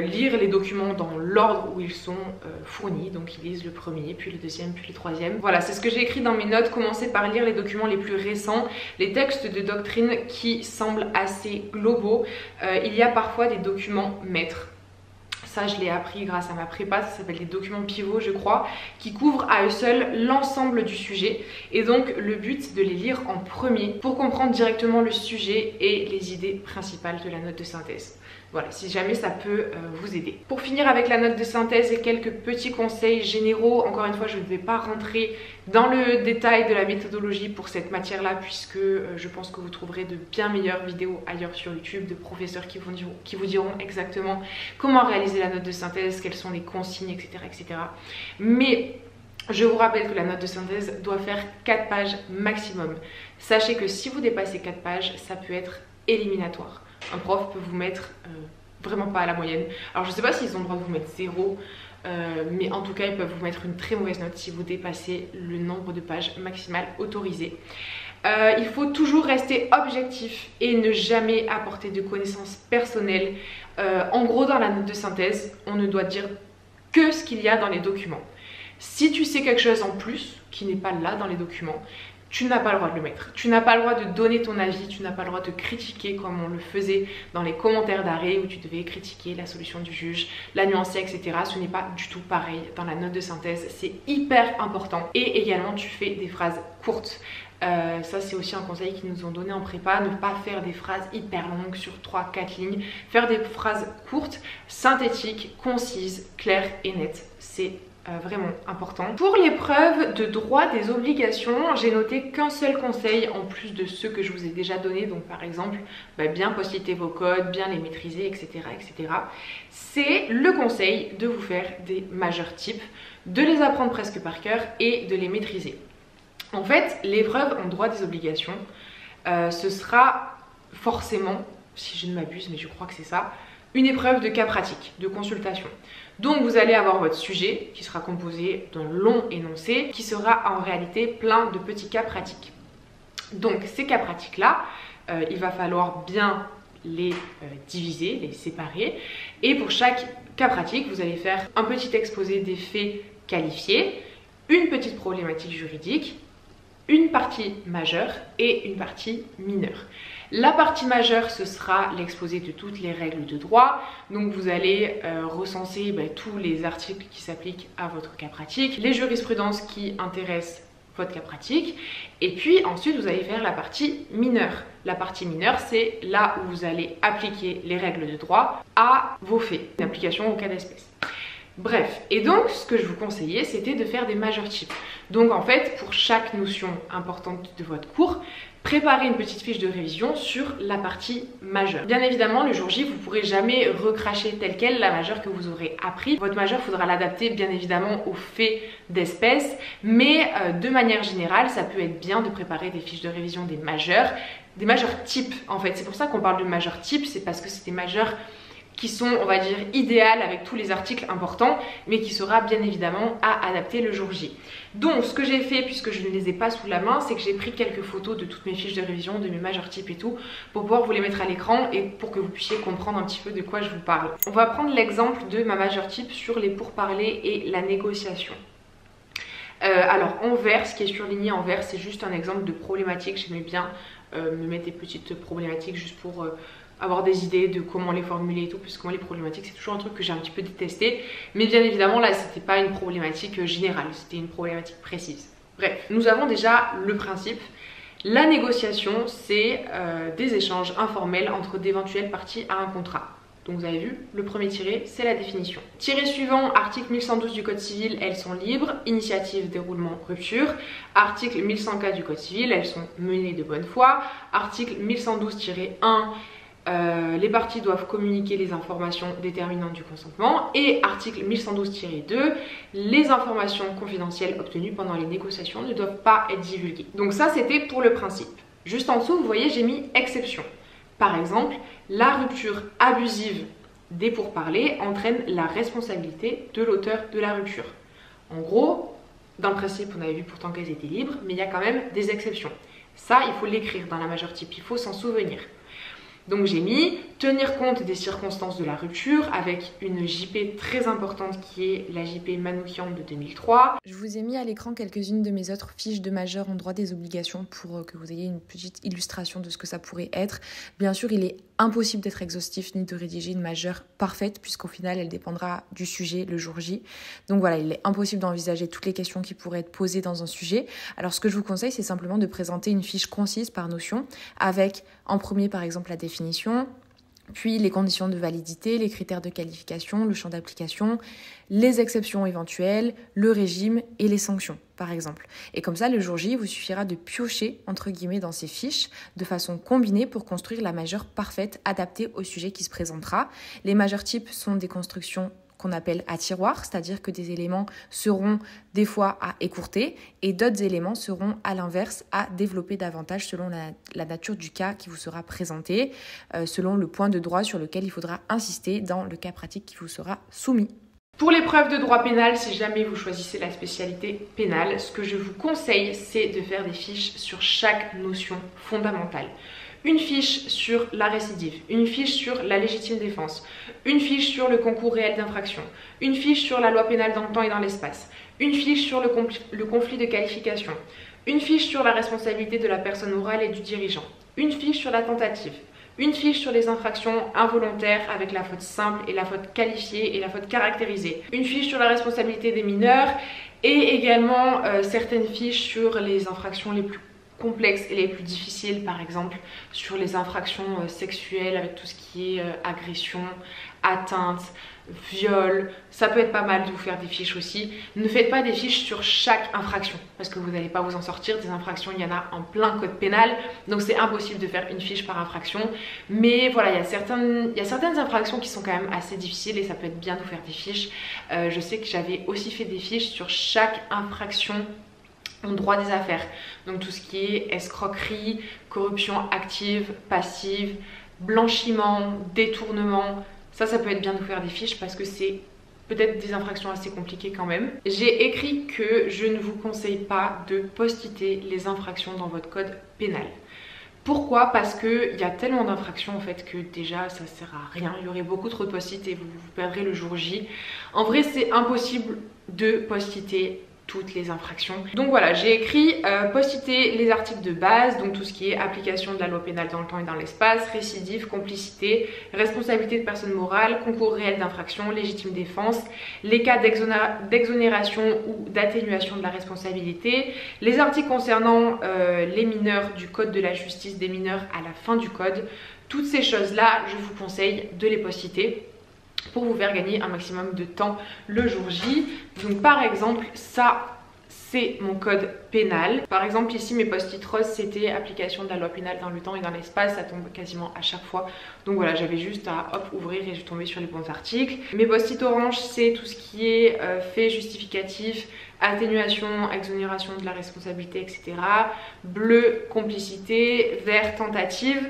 lire les documents dans l'ordre où ils sont fournis, donc ils lisent le premier, puis le deuxième, puis le troisième. Voilà, c'est ce que j'ai écrit dans mes notes. Commencez par lire les documents les plus récents, les textes de doctrine qui semblent assez globaux. Il y a parfois des documents maîtres. Ça, je l'ai appris grâce à ma prépa, ça s'appelle des documents pivots, je crois, qui couvrent à eux seuls l'ensemble du sujet. Et donc, le but, c'est de les lire en premier pour comprendre directement le sujet et les idées principales de la note de synthèse. Voilà, si jamais ça peut vous aider. Pour finir avec la note de synthèse et quelques petits conseils généraux, encore une fois je ne vais pas rentrer dans le détail de la méthodologie pour cette matière là, puisque je pense que vous trouverez de bien meilleures vidéos ailleurs sur YouTube, de professeurs qui vous diront exactement comment réaliser la note de synthèse, quelles sont les consignes, etc., etc. Mais je vous rappelle que la note de synthèse doit faire 4 pages maximum. Sachez que si vous dépassez 4 pages, ça peut être éliminatoire. Un prof peut vous mettre vraiment pas à la moyenne. Alors je sais pas s'ils ont le droit de vous mettre 0, mais en tout cas ils peuvent vous mettre une très mauvaise note si vous dépassez le nombre de pages maximal autorisé. Il faut toujours rester objectif et ne jamais apporter de connaissances personnelles. En gros, dans la note de synthèse, on ne doit dire que ce qu'il y a dans les documents. Si tu sais quelque chose en plus qui n'est pas là dans les documents, tu n'as pas le droit de le mettre. Tu n'as pas le droit de donner ton avis, tu n'as pas le droit de critiquer comme on le faisait dans les commentaires d'arrêt où tu devais critiquer la solution du juge, la nuancer, etc. Ce n'est pas du tout pareil dans la note de synthèse, c'est hyper important. Et également, tu fais des phrases courtes. Ça c'est aussi un conseil qu'ils nous ont donné en prépa, ne pas faire des phrases hyper longues sur 3-4 lignes, faire des phrases courtes, synthétiques, concises, claires et nettes. C'est vraiment important. Pour l'épreuve de droit des obligations, j'ai noté qu'un seul conseil en plus de ceux que je vous ai déjà donnés, donc par exemple bien post-iter vos codes, bien les maîtriser, etc., etc. C'est le conseil de vous faire des majeurs types, de les apprendre presque par cœur et de les maîtriser. En fait, l'épreuve en droit des obligations, ce sera forcément, si je ne m'abuse, mais je crois que c'est ça, une épreuve de cas pratique, de consultation. Donc vous allez avoir votre sujet qui sera composé d'un long énoncé qui sera en réalité plein de petits cas pratiques. Donc ces cas pratiques là, il va falloir bien les diviser, les séparer, et pour chaque cas pratique vous allez faire un petit exposé des faits qualifiés, une petite problématique juridique, une partie majeure et une partie mineure. La partie majeure, ce sera l'exposé de toutes les règles de droit. Donc vous allez recenser tous les articles qui s'appliquent à votre cas pratique, les jurisprudences qui intéressent votre cas pratique. Et puis ensuite, vous allez faire la partie mineure. La partie mineure, c'est là où vous allez appliquer les règles de droit à vos faits, une application au cas d'espèce. Bref, et donc ce que je vous conseillais, c'était de faire des major types. Donc en fait, pour chaque notion importante de votre cours, préparez une petite fiche de révision sur la partie majeure. Bien évidemment, le jour J, vous ne pourrez jamais recracher telle quelle la majeure que vous aurez appris. Votre majeure, il faudra l'adapter bien évidemment aux faits d'espèce, mais de manière générale, ça peut être bien de préparer des fiches de révision des majeurs types en fait. C'est pour ça qu'on parle de majeur type, c'est parce que c'est des majeurs qui sont, on va dire, idéales avec tous les articles importants, mais qui sera bien évidemment à adapter le jour J. Donc, ce que j'ai fait, puisque je ne les ai pas sous la main, c'est que j'ai pris quelques photos de toutes mes fiches de révision, de mes major types et tout, pour pouvoir vous les mettre à l'écran et pour que vous puissiez comprendre un petit peu de quoi je vous parle. On va prendre l'exemple de ma major type sur les pourparlers et la négociation. Alors, en vert, ce qui est surligné en vert, c'est juste un exemple de problématique. J'aimais bien me mettre des petites problématiques juste pour avoir des idées de comment les formuler et tout, parce que moi les problématiques c'est toujours un truc que j'ai un petit peu détesté, mais bien évidemment là c'était pas une problématique générale, c'était une problématique précise. Bref, nous avons déjà le principe. La négociation, c'est des échanges informels entre d'éventuelles parties à un contrat. Donc vous avez vu, le premier tiré, c'est la définition. Tiré suivant, article 1112 du Code civil, elles sont libres, initiative, déroulement, rupture. Article 1104 du Code civil, elles sont menées de bonne foi. Article 1112-1, les parties doivent communiquer les informations déterminantes du consentement. Et article 1112-2, les informations confidentielles obtenues pendant les négociations ne doivent pas être divulguées. Donc ça, c'était pour le principe. Juste en dessous, vous voyez, j'ai mis exception. Par exemple, la rupture abusive des pourparlers entraîne la responsabilité de l'auteur de la rupture. En gros, dans le principe, on avait vu pourtant qu'elles étaient libres, mais il y a quand même des exceptions. Ça, il faut l'écrire dans la majeure type, il faut s'en souvenir. Donc j'ai mis tenir compte des circonstances de la rupture avec une JP très importante qui est la JP Manoukian de 2003. Je vous ai mis à l'écran quelques-unes de mes autres fiches de majeur en droit des obligations pour que vous ayez une petite illustration de ce que ça pourrait être. Bien sûr, il est impossible d'être exhaustif ni de rédiger une majeure parfaite puisqu'au final, elle dépendra du sujet le jour J. Donc voilà, il est impossible d'envisager toutes les questions qui pourraient être posées dans un sujet. Alors ce que je vous conseille, c'est simplement de présenter une fiche concise par notion avec en premier par exemple la définition, puis les conditions de validité, les critères de qualification, le champ d'application, les exceptions éventuelles, le régime et les sanctions, par exemple. Et comme ça, le jour J, il vous suffira de piocher, entre guillemets, dans ces fiches de façon combinée pour construire la majeure parfaite adaptée au sujet qui se présentera. Les majeurs types sont des constructions qu'on appelle à tiroir, c'est-à-dire que des éléments seront des fois à écourter et d'autres éléments seront à l'inverse à développer davantage selon la nature du cas qui vous sera présenté, selon le point de droit sur lequel il faudra insister dans le cas pratique qui vous sera soumis. Pour l'épreuve de droit pénal, si jamais vous choisissez la spécialité pénale, ce que je vous conseille, c'est de faire des fiches sur chaque notion fondamentale. Une fiche sur la récidive, une fiche sur la légitime défense, une fiche sur le concours réel d'infraction, une fiche sur la loi pénale dans le temps et dans l'espace, une fiche sur le conflit de qualification, une fiche sur la responsabilité de la personne morale et du dirigeant, une fiche sur la tentative, une fiche sur les infractions involontaires avec la faute simple et la faute qualifiée et la faute caractérisée, une fiche sur la responsabilité des mineurs et également certaines fiches sur les infractions les plus complexes et les plus difficiles, par exemple sur les infractions sexuelles avec tout ce qui est agression, atteinte, viol. Ça peut être pas mal de vous faire des fiches aussi. Ne faites pas des fiches sur chaque infraction parce que vous n'allez pas vous en sortir. Des infractions, il y en a en plein code pénal, donc c'est impossible de faire une fiche par infraction. Mais voilà, il y a certaines infractions qui sont quand même assez difficiles et ça peut être bien de vous faire des fiches. Je sais que j'avais aussi fait des fiches sur chaque infraction en droit des affaires, donc tout ce qui est escroquerie, corruption active, passive, blanchiment, détournement, ça peut être bien de faire des fiches parce que c'est peut-être des infractions assez compliquées quand même. J'ai écrit que je ne vous conseille pas de post-iter les infractions dans votre code pénal. Pourquoi? Parce qu'il y a tellement d'infractions en fait que déjà ça sert à rien, il y aurait beaucoup trop de post-it et vous perdrez le jour J. En vrai c'est impossible de post-iter toutes les infractions. Donc voilà, j'ai écrit post-iter les articles de base, donc tout ce qui est application de la loi pénale dans le temps et dans l'espace, récidive, complicité, responsabilité de personne morale, concours réel d'infraction, légitime défense, les cas d'exonération ou d'atténuation de la responsabilité, les articles concernant les mineurs du code de la justice des mineurs à la fin du code. Toutes ces choses-là, je vous conseille de les post-iter pour vous faire gagner un maximum de temps le jour J. Donc par exemple, ça c'est mon code pénal. Par exemple ici mes post-it roses c'était application de la loi pénale dans le temps et dans l'espace, ça tombe quasiment à chaque fois. Donc voilà, j'avais juste à hop ouvrir et je tombais sur les bons articles. Mes post-it orange c'est tout ce qui est fait justificatif, atténuation, exonération de la responsabilité, etc. Bleu, complicité, vert, tentative.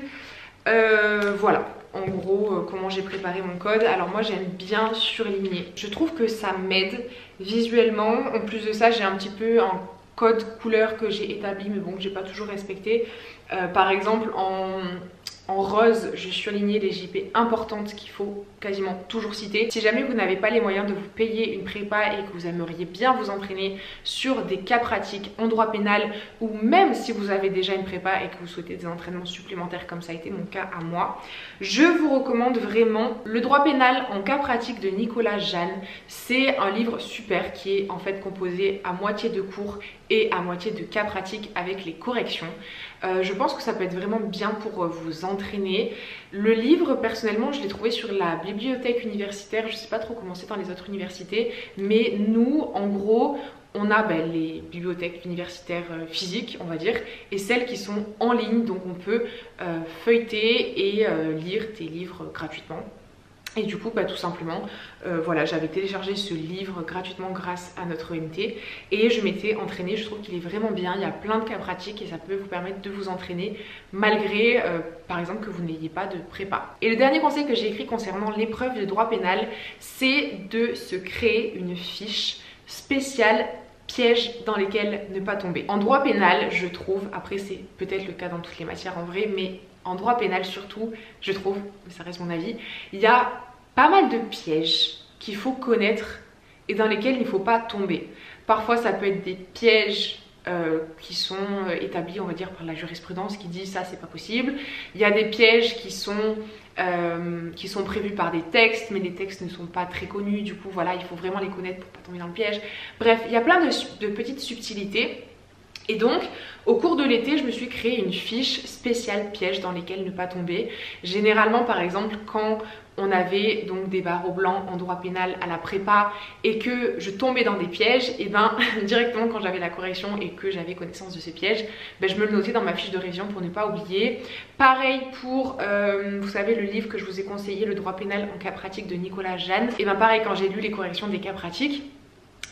Voilà. En gros, comment j'ai préparé mon code. Alors moi j'aime bien surligner. Je trouve que ça m'aide visuellement. En plus de ça, j'ai un petit peu un code couleur que j'ai établi mais bon que j'ai pas toujours respecté. Par exemple en rose, j'ai surligné les JP importantes qu'il faut quasiment toujours citer. Si jamais vous n'avez pas les moyens de vous payer une prépa et que vous aimeriez bien vous entraîner sur des cas pratiques en droit pénal, ou même si vous avez déjà une prépa et que vous souhaitez des entraînements supplémentaires comme ça a été mon cas à moi, je vous recommande vraiment Le droit pénal en cas pratique de Nicolas Jeanne. C'est un livre super qui est en fait composé à moitié de cours et à moitié de cas pratiques avec les corrections. Je pense que ça peut être vraiment bien pour vous entraîner. Le livre, personnellement, je l'ai trouvé sur la bibliothèque universitaire. Je ne sais pas trop comment c'est dans les autres universités, mais nous, en gros, on a les bibliothèques universitaires physiques, on va dire, et celles qui sont en ligne. Donc on peut feuilleter et lire tes livres gratuitement. Et du coup, tout simplement, voilà, j'avais téléchargé ce livre gratuitement grâce à notre EMT et je m'étais entraînée. Je trouve qu'il est vraiment bien, il y a plein de cas pratiques et ça peut vous permettre de vous entraîner malgré, par exemple, que vous n'ayez pas de prépa. Et le dernier conseil que j'ai écrit concernant l'épreuve de droit pénal, c'est de se créer une fiche spéciale pièges dans lesquels ne pas tomber. En droit pénal, je trouve, après c'est peut-être le cas dans toutes les matières en vrai, mais en droit pénal surtout, je trouve, mais ça reste mon avis, il y a pas mal de pièges qu'il faut connaître et dans lesquels il ne faut pas tomber. Parfois ça peut être des pièges qui sont établis, on va dire, par la jurisprudence qui dit ça c'est pas possible. Il y a des pièges qui sont prévus par des textes, mais les textes ne sont pas très connus, du coup voilà, il faut vraiment les connaître pour pas tomber dans le piège. Bref, il y a plein de petites subtilités. Et donc, au cours de l'été, je me suis créé une fiche spéciale pièges dans lesquels ne pas tomber. Généralement, par exemple, quand on avait donc des barreaux blancs en droit pénal à la prépa et que je tombais dans des pièges, et directement quand j'avais la correction et que j'avais connaissance de ces pièges, je me le notais dans ma fiche de révision pour ne pas oublier. Pareil pour, vous savez, le livre que je vous ai conseillé, Le droit pénal en cas pratique de Nicolas Jeanne. Et pareil, quand j'ai lu les corrections des cas pratiques,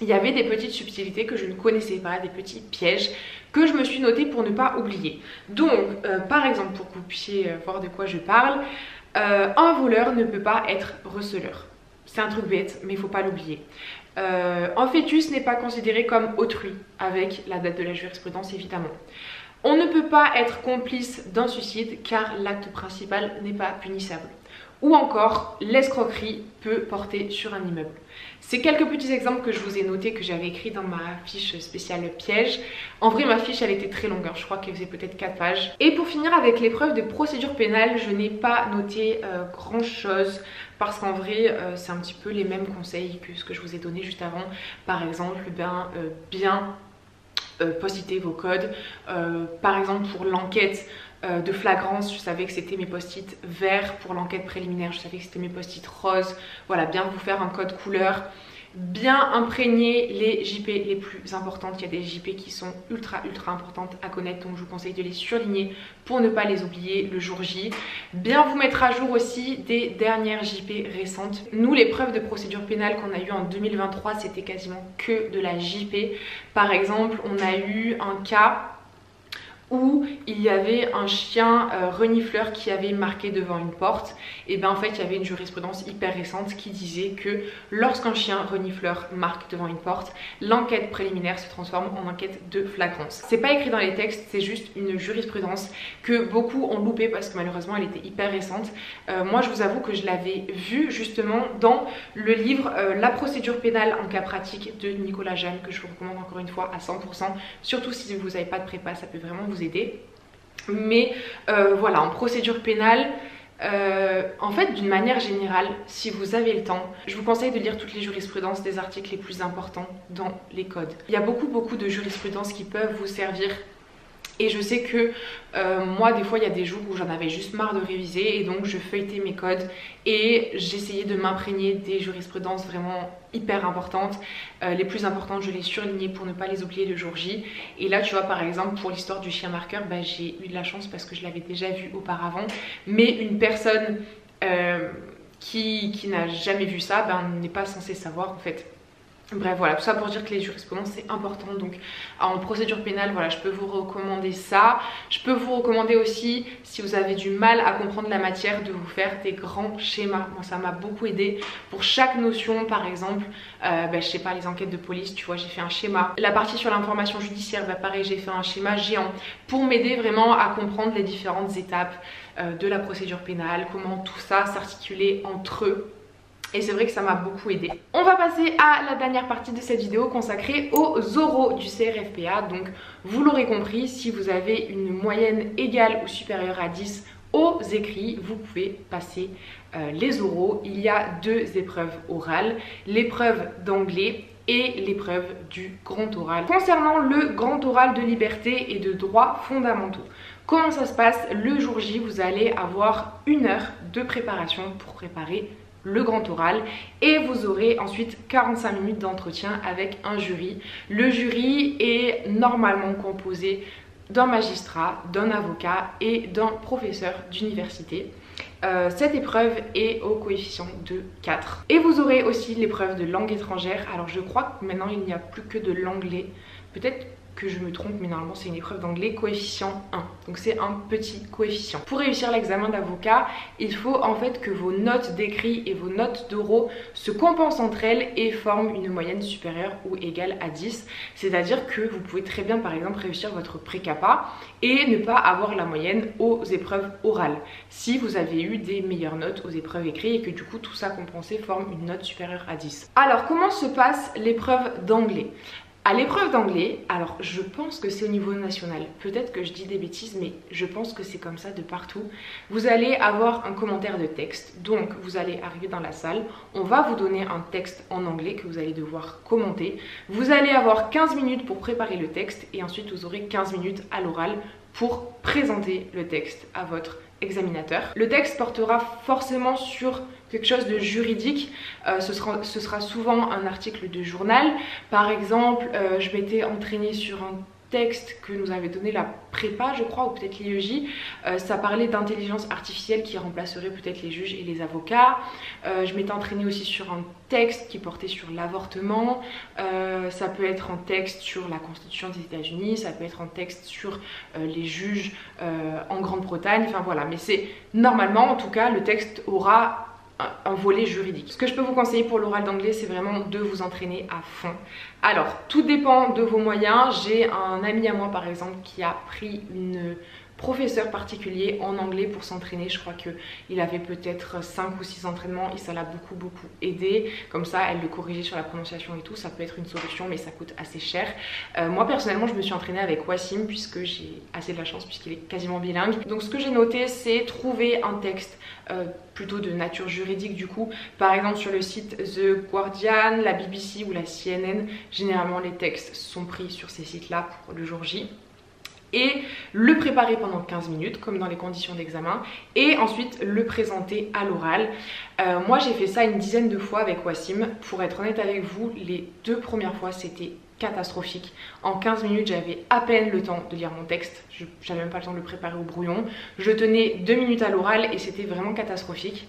il y avait des petites subtilités que je ne connaissais pas, des petits pièges que je me suis notée pour ne pas oublier. Donc, par exemple, pour que vous puissiez voir de quoi je parle, un voleur ne peut pas être receleur. C'est un truc bête, mais il ne faut pas l'oublier. Un fœtus n'est pas considéré comme autrui, avec la date de la jurisprudence évidemment. On ne peut pas être complice d'un suicide car l'acte principal n'est pas punissable. Ou encore, l'escroquerie peut porter sur un immeuble. C'est quelques petits exemples que je vous ai notés, que j'avais écrit dans ma fiche spéciale piège. En vrai, ma fiche, elle était très longue, je crois qu'elle faisait peut-être 4 pages. Et pour finir avec l'épreuve de procédure pénale, je n'ai pas noté grand chose, parce qu'en vrai, c'est un petit peu les mêmes conseils que ce que je vous ai donné juste avant. Par exemple, bien post-iter vos codes. Par exemple, pour l'enquête de flagrance, je savais que c'était mes post-it verts. Pour l'enquête préliminaire, je savais que c'était mes post-it roses. Voilà, bien vous faire un code couleur, bien imprégner les JP les plus importantes. Il y a des JP qui sont ultra importantes à connaître, donc je vous conseille de les surligner pour ne pas les oublier le jour J. Bien vous mettre à jour aussi des dernières JP récentes. Nous, l'épreuve de procédure pénale qu'on a eu en 2023, c'était quasiment que de la JP. Par exemple, on a eu un cas où il y avait un chien renifleur qui avait marqué devant une porte. Et bien en fait il y avait une jurisprudence hyper récente qui disait que lorsqu'un chien renifleur marque devant une porte, l'enquête préliminaire se transforme en enquête de flagrance. C'est pas écrit dans les textes, c'est juste une jurisprudence que beaucoup ont loupé parce que malheureusement elle était hyper récente. Moi je vous avoue que je l'avais vue justement dans le livre La procédure pénale en cas pratique de Nicolas Jeanne, que je vous recommande encore une fois à 100%, surtout si vous n'avez pas de prépa, ça peut vraiment vous aider. Mais voilà, en procédure pénale, en fait d'une manière générale, si vous avez le temps, je vous conseille de lire toutes les jurisprudences des articles les plus importants dans les codes. Il y a beaucoup de jurisprudences qui peuvent vous servir. Et je sais que moi des fois il y a des jours où j'en avais juste marre de réviser et donc je feuilletais mes codes et j'essayais de m'imprégner des jurisprudences vraiment hyper importantes. Les plus importantes je les surlignais pour ne pas les oublier le jour J. Et là tu vois par exemple pour l'histoire du chien marqueur, bah, j'ai eu de la chance parce que je l'avais déjà vu auparavant. Mais une personne qui n'a jamais vu ça n'est pas censée savoir en fait. Bref voilà, tout ça pour dire que les jurisprudences c'est important. Donc en procédure pénale, voilà, je peux vous recommander ça. Je peux vous recommander aussi, si vous avez du mal à comprendre la matière, de vous faire des grands schémas. Moi ça m'a beaucoup aidé. Pour chaque notion par exemple, je sais pas, les enquêtes de police, tu vois, j'ai fait un schéma. La partie sur l'information judiciaire, pareil, j'ai fait un schéma géant pour m'aider vraiment à comprendre les différentes étapes de la procédure pénale, comment tout ça s'articulait entre eux. Et c'est vrai que ça m'a beaucoup aidé. On va passer à la dernière partie de cette vidéo consacrée aux oraux du CRFPA. Donc vous l'aurez compris, si vous avez une moyenne égale ou supérieure à 10 aux écrits, vous pouvez passer les oraux. Il y a deux épreuves orales, l'épreuve d'anglais et l'épreuve du grand oral. Concernant le grand oral de liberté et de droits fondamentaux, comment ça se passe? Le jour J, vous allez avoir 1 heure de préparation pour préparer le grand oral et vous aurez ensuite 45 minutes d'entretien avec un jury. Le jury est normalement composé d'un magistrat, d'un avocat et d'un professeur d'université. Cette épreuve est au coefficient de 4. Et vous aurez aussi l'épreuve de langue étrangère. Alors je crois que maintenant il n'y a plus que de l'anglais. Peut-être que je me trompe, mais normalement c'est une épreuve d'anglais coefficient 1. Donc c'est un petit coefficient. Pour réussir l'examen d'avocat, il faut en fait que vos notes d'écrit et vos notes d'oraux se compensent entre elles et forment une moyenne supérieure ou égale à 10. C'est-à-dire que vous pouvez très bien par exemple réussir votre pré-CAPA et ne pas avoir la moyenne aux épreuves orales si vous avez eu des meilleures notes aux épreuves écrites et que du coup tout ça compensé forme une note supérieure à 10. Alors comment se passe l'épreuve d'anglais? À l'épreuve d'anglais, alors je pense que c'est au niveau national, peut-être que je dis des bêtises mais je pense que c'est comme ça de partout. Vous allez avoir un commentaire de texte, donc vous allez arriver dans la salle, on va vous donner un texte en anglais que vous allez devoir commenter. Vous allez avoir 15 minutes pour préparer le texte et ensuite vous aurez 15 minutes à l'oral pour présenter le texte à votre examinateur. Le texte portera forcément sur quelque chose de juridique, ce sera souvent un article de journal. Par exemple, je m'étais entraînée sur un texte que nous avait donné la prépa je crois, ou peut-être l'IEJ. Ça parlait d'intelligence artificielle qui remplacerait peut-être les juges et les avocats. Je m'étais entraînée aussi sur un texte qui portait sur l'avortement. Ça peut être un texte sur la Constitution des États-Unis, ça peut être un texte sur les juges en Grande-Bretagne, enfin voilà. Mais c'est normalement, en tout cas, le texte aura un volet juridique. Ce que je peux vous conseiller pour l'oral d'anglais, c'est vraiment de vous entraîner à fond. Alors, tout dépend de vos moyens. J'ai un ami à moi par exemple qui a pris une professeur particulier en anglais pour s'entraîner. Je crois qu'il avait peut-être 5 ou 6 entraînements et ça l'a beaucoup aidé. Comme ça, elle le corrigeait sur la prononciation et tout. Ça peut être une solution mais ça coûte assez cher. Moi personnellement, je me suis entraînée avec Wassim puisque j'ai assez de la chance puisqu'il est quasiment bilingue. Donc ce que j'ai noté, c'est trouver un texte plutôt de nature juridique du coup. Par exemple sur le site The Guardian, la BBC ou la CNN, généralement les textes sont pris sur ces sites-là pour le jour J. Et le préparer pendant 15 minutes comme dans les conditions d'examen et ensuite le présenter à l'oral. Moi j'ai fait ça une dizaine de fois avec Wassim. Pour être honnête avec vous, les 2 premières fois c'était catastrophique. En 15 minutes j'avais à peine le temps de lire mon texte, j'avais même pas le temps de le préparer au brouillon. Je tenais 2 minutes à l'oral et c'était vraiment catastrophique.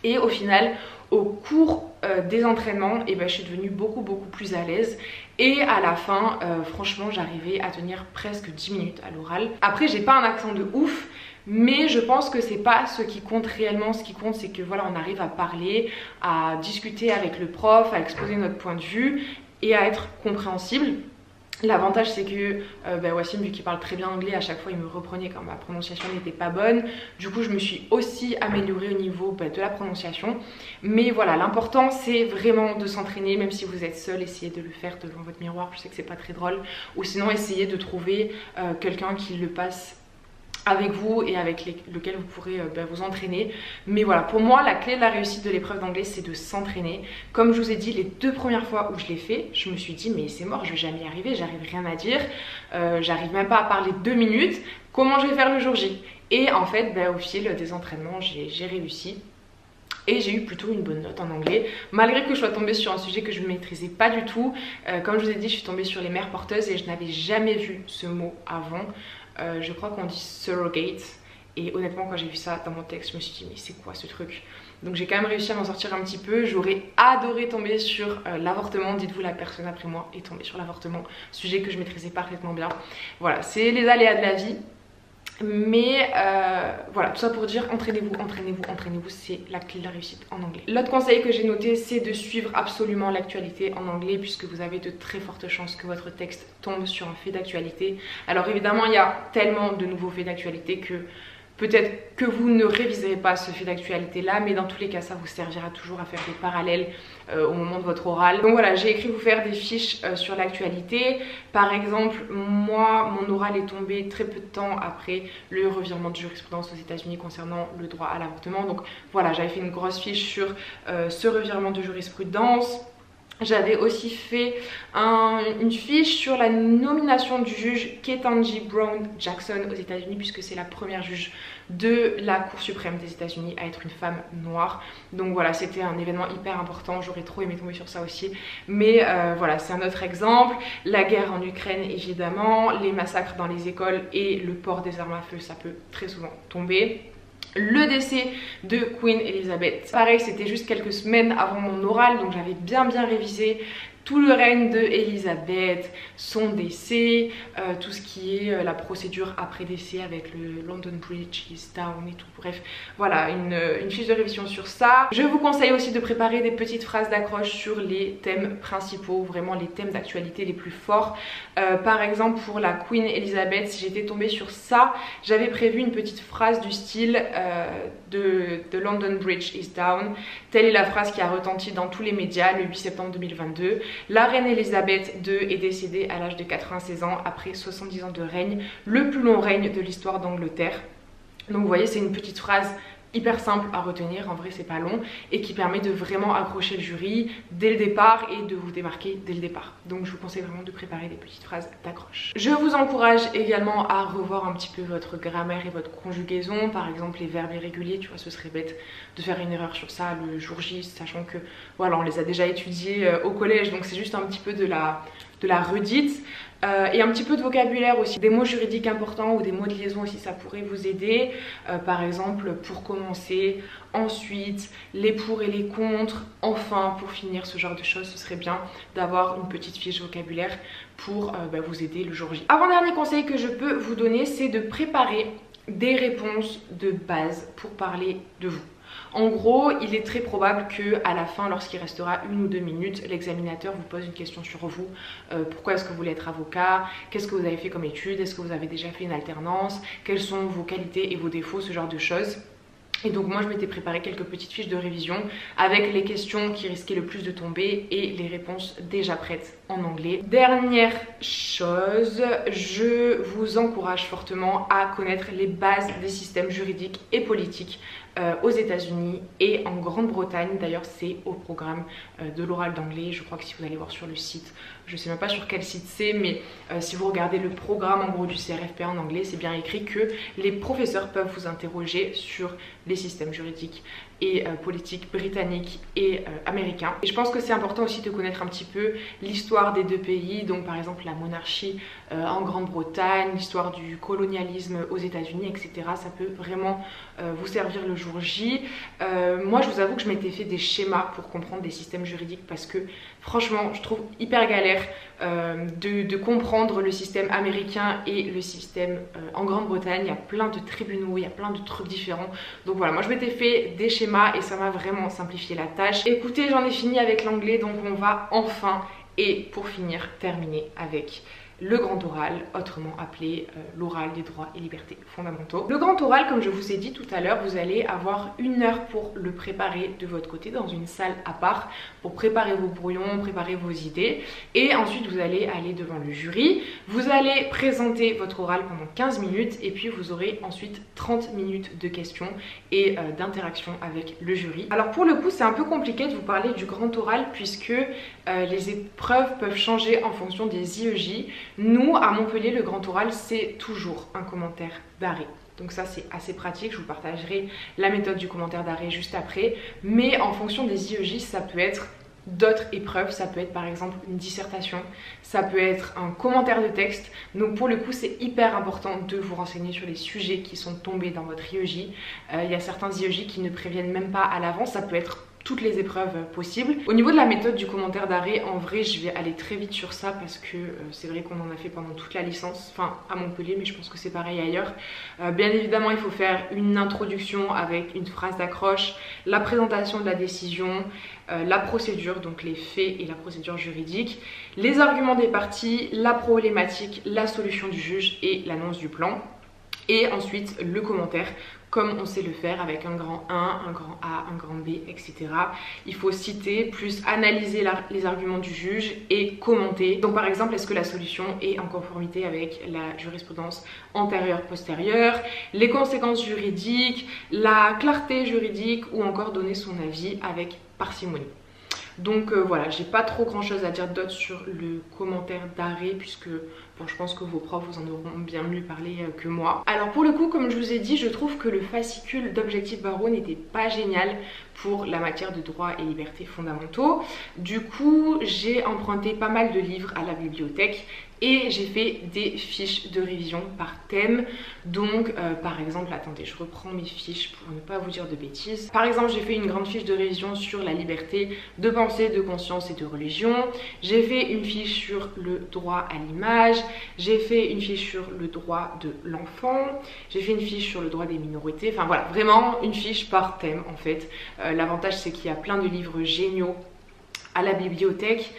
Et au final, au cours des entraînements, je suis devenue beaucoup plus à l'aise. Et à la fin, franchement, j'arrivais à tenir presque 10 minutes à l'oral. Après, j'ai pas un accent de ouf, mais je pense que c'est pas ce qui compte réellement. Ce qui compte, c'est que voilà, on arrive à parler, à discuter avec le prof, à exposer notre point de vue et à être compréhensible. L'avantage c'est que Wassim, vu qu'il parle très bien anglais, à chaque fois il me reprenait quand ma prononciation n'était pas bonne. Du coup je me suis aussi améliorée au niveau de la prononciation. Mais voilà, l'important c'est vraiment de s'entraîner, même si vous êtes seul, essayez de le faire devant votre miroir. Je sais que c'est pas très drôle. Ou sinon essayez de trouver quelqu'un qui le passe avec vous et avec lequel vous pourrez vous entraîner. Mais voilà, pour moi la clé de la réussite de l'épreuve d'anglais c'est de s'entraîner. Comme je vous ai dit, les 2 premières fois où je l'ai fait, je me suis dit mais c'est mort, je vais jamais y arriver, j'arrive rien à dire, j'arrive même pas à parler 2 minutes, comment je vais faire le jour J? Et en fait au fil des entraînements j'ai réussi. Et j'ai eu plutôt une bonne note en anglais, malgré que je sois tombée sur un sujet que je ne maîtrisais pas du tout. Comme je vous ai dit, je suis tombée sur les mères porteuses et je n'avais jamais vu ce mot avant. Je crois qu'on dit surrogate, et honnêtement quand j'ai vu ça dans mon texte je me suis dit mais c'est quoi ce truc? Donc j'ai quand même réussi à m'en sortir un petit peu. J'aurais adoré tomber sur l'avortement, dites-vous la personne après moi est tombée sur l'avortement, sujet que je maîtrisais parfaitement bien. Voilà, c'est les aléas de la vie. Mais voilà, tout ça pour dire entraînez-vous, entraînez-vous, entraînez-vous, c'est la clé de la réussite en anglais. L'autre conseil que j'ai noté, c'est de suivre absolument l'actualité en anglais, puisque vous avez de très fortes chances que votre texte tombe sur un fait d'actualité. Alors évidemment, il y a tellement de nouveaux faits d'actualité que peut-être que vous ne réviserez pas ce fait d'actualité là, mais dans tous les cas ça vous servira toujours à faire des parallèles au moment de votre oral. Donc voilà, j'ai écrit vous faire des fiches sur l'actualité. Par exemple, moi mon oral est tombé très peu de temps après le revirement de jurisprudence aux États-Unis concernant le droit à l'avortement. Donc voilà, j'avais fait une grosse fiche sur ce revirement de jurisprudence. J'avais aussi fait une fiche sur la nomination du juge Ketanji Brown Jackson aux États-Unis, puisque c'est la première juge de la Cour suprême des États-Unis à être une femme noire. Donc voilà, c'était un événement hyper important, j'aurais trop aimé tomber sur ça aussi. Mais voilà, c'est un autre exemple. La guerre en Ukraine évidemment, les massacres dans les écoles et le port des armes à feu, ça peut très souvent tomber. Le décès de Queen Elizabeth, pareil, c'était juste quelques semaines avant mon oral, donc j'avais bien révisé tout le règne de Elizabeth, son décès, tout ce qui est la procédure après décès avec le London Bridge is down et tout. Bref, voilà, une fiche de révision sur ça. Je vous conseille aussi de préparer des petites phrases d'accroche sur les thèmes principaux, vraiment les thèmes d'actualité les plus forts. Par exemple, pour la Queen Elizabeth, si j'étais tombée sur ça, j'avais prévu une petite phrase du style de London Bridge is down. Telle est la phrase qui a retenti dans tous les médias le 8 septembre 2022. La reine Elisabeth II est décédée à l'âge de 96 ans après 70 ans de règne, le plus long règne de l'histoire d'Angleterre. Donc vous voyez, c'est une petite phrase hyper simple à retenir, en vrai c'est pas long, et qui permet de vraiment accrocher le jury dès le départ et de vous démarquer dès le départ. Donc je vous conseille vraiment de préparer des petites phrases d'accroche. Je vous encourage également à revoir un petit peu votre grammaire et votre conjugaison, par exemple les verbes irréguliers, tu vois, ce serait bête de faire une erreur sur ça le jour J, sachant que voilà, on les a déjà étudiés au collège, donc c'est juste un petit peu de la redite. Et un petit peu de vocabulaire aussi, des mots juridiques importants ou des mots de liaison aussi, ça pourrait vous aider. Par exemple, pour commencer, ensuite, les pour et les contre, enfin, pour finir, ce genre de choses, ce serait bien d'avoir une petite fiche vocabulaire pour vous aider le jour J. Avant-dernier conseil que je peux vous donner, c'est de préparer des réponses de base pour parler de vous. En gros, il est très probable qu'à la fin, lorsqu'il restera 1 ou 2 minutes, l'examinateur vous pose une question sur vous. Pourquoi est-ce que vous voulez être avocat? Qu'est-ce que vous avez fait comme études? Est-ce que vous avez déjà fait une alternance? Quelles sont vos qualités et vos défauts? Ce genre de choses. Et donc moi je m'étais préparé quelques petites fiches de révision avec les questions qui risquaient le plus de tomber et les réponses déjà prêtes en anglais. Dernière chose, je vous encourage fortement à connaître les bases des systèmes juridiques et politiques aux États-Unis et en Grande-Bretagne. D'ailleurs c'est au programme de l'oral d'anglais. Je crois que si vous allez voir sur le site, je sais même pas sur quel site c'est, mais si vous regardez le programme en gros du CRFPA en anglais, c'est bien écrit que les professeurs peuvent vous interroger sur les systèmes juridiques et politiques britanniques et américains. Et je pense que c'est important aussi de connaître un petit peu l'histoire l'histoire des deux pays, donc par exemple la monarchie en Grande-Bretagne, l'histoire du colonialisme aux États-Unis, etc. Ça peut vraiment vous servir le jour J. Moi, je vous avoue que je m'étais fait des schémas pour comprendre des systèmes juridiques parce que franchement, je trouve hyper galère de comprendre le système américain et le système en Grande-Bretagne. Il y a plein de tribunaux, il y a plein de trucs différents. Donc voilà, moi je m'étais fait des schémas et ça m'a vraiment simplifié la tâche. Écoutez, j'en ai fini avec l'anglais, donc on va enfin, et pour finir, terminer avec le grand oral, autrement appelé l'oral des droits et libertés fondamentaux. Le grand oral, comme je vous ai dit tout à l'heure, vous allez avoir 1 heure pour le préparer de votre côté dans une salle à part, pour préparer vos brouillons, préparer vos idées, et ensuite vous allez aller devant le jury, vous allez présenter votre oral pendant 15 minutes, et puis vous aurez ensuite 30 minutes de questions et d'interaction avec le jury. Alors pour le coup, c'est un peu compliqué de vous parler du grand oral, puisque les épreuves peuvent changer en fonction des IEJ. Nous, à Montpellier, le grand oral, c'est toujours un commentaire d'arrêt. Donc ça, c'est assez pratique. Je vous partagerai la méthode du commentaire d'arrêt juste après. Mais en fonction des IEJ, ça peut être d'autres épreuves. Ça peut être par exemple une dissertation. Ça peut être un commentaire de texte. Donc pour le coup, c'est hyper important de vous renseigner sur les sujets qui sont tombés dans votre IEJ. Il y a certains IEJ qui ne préviennent même pas à l'avance. Ça peut être toutes les épreuves possibles. Au niveau de la méthode du commentaire d'arrêt, en vrai je vais aller très vite sur ça parce que c'est vrai qu'on en a fait pendant toute la licence, enfin à Montpellier, mais je pense que c'est pareil ailleurs. Bien évidemment, il faut faire une introduction avec une phrase d'accroche, la présentation de la décision, la procédure, donc les faits et la procédure juridique, les arguments des parties, la problématique, la solution du juge et l'annonce du plan. Et ensuite le commentaire, comme on sait le faire avec un grand 1, un grand A, un grand B, etc. Il faut citer, plus analyser les arguments du juge et commenter. Donc par exemple, est-ce que la solution est en conformité avec la jurisprudence antérieure-postérieure, les conséquences juridiques, la clarté juridique ou encore donner son avis avec parcimonie. Donc voilà, j'ai pas trop grand chose à dire d'autre sur le commentaire d'arrêt puisque bon, je pense que vos profs vous en auront bien mieux parlé que moi. Alors pour le coup, comme je vous ai dit, je trouve que le fascicule d'objectifs barreau n'était pas génial pour la matière de droits et libertés fondamentaux. Du coup, j'ai emprunté pas mal de livres à la bibliothèque et j'ai fait des fiches de révision par thème. Donc par exemple, attendez, je reprends mes fiches pour ne pas vous dire de bêtises. Par exemple, j'ai fait une grande fiche de révision sur la liberté de pensée, de conscience et de religion. J'ai fait une fiche sur le droit à l'image. J'ai fait une fiche sur le droit de l'enfant. J'ai fait une fiche sur le droit des minorités. Enfin voilà, vraiment une fiche par thème en fait. L'avantage c'est qu'il y a plein de livres géniaux à la bibliothèque.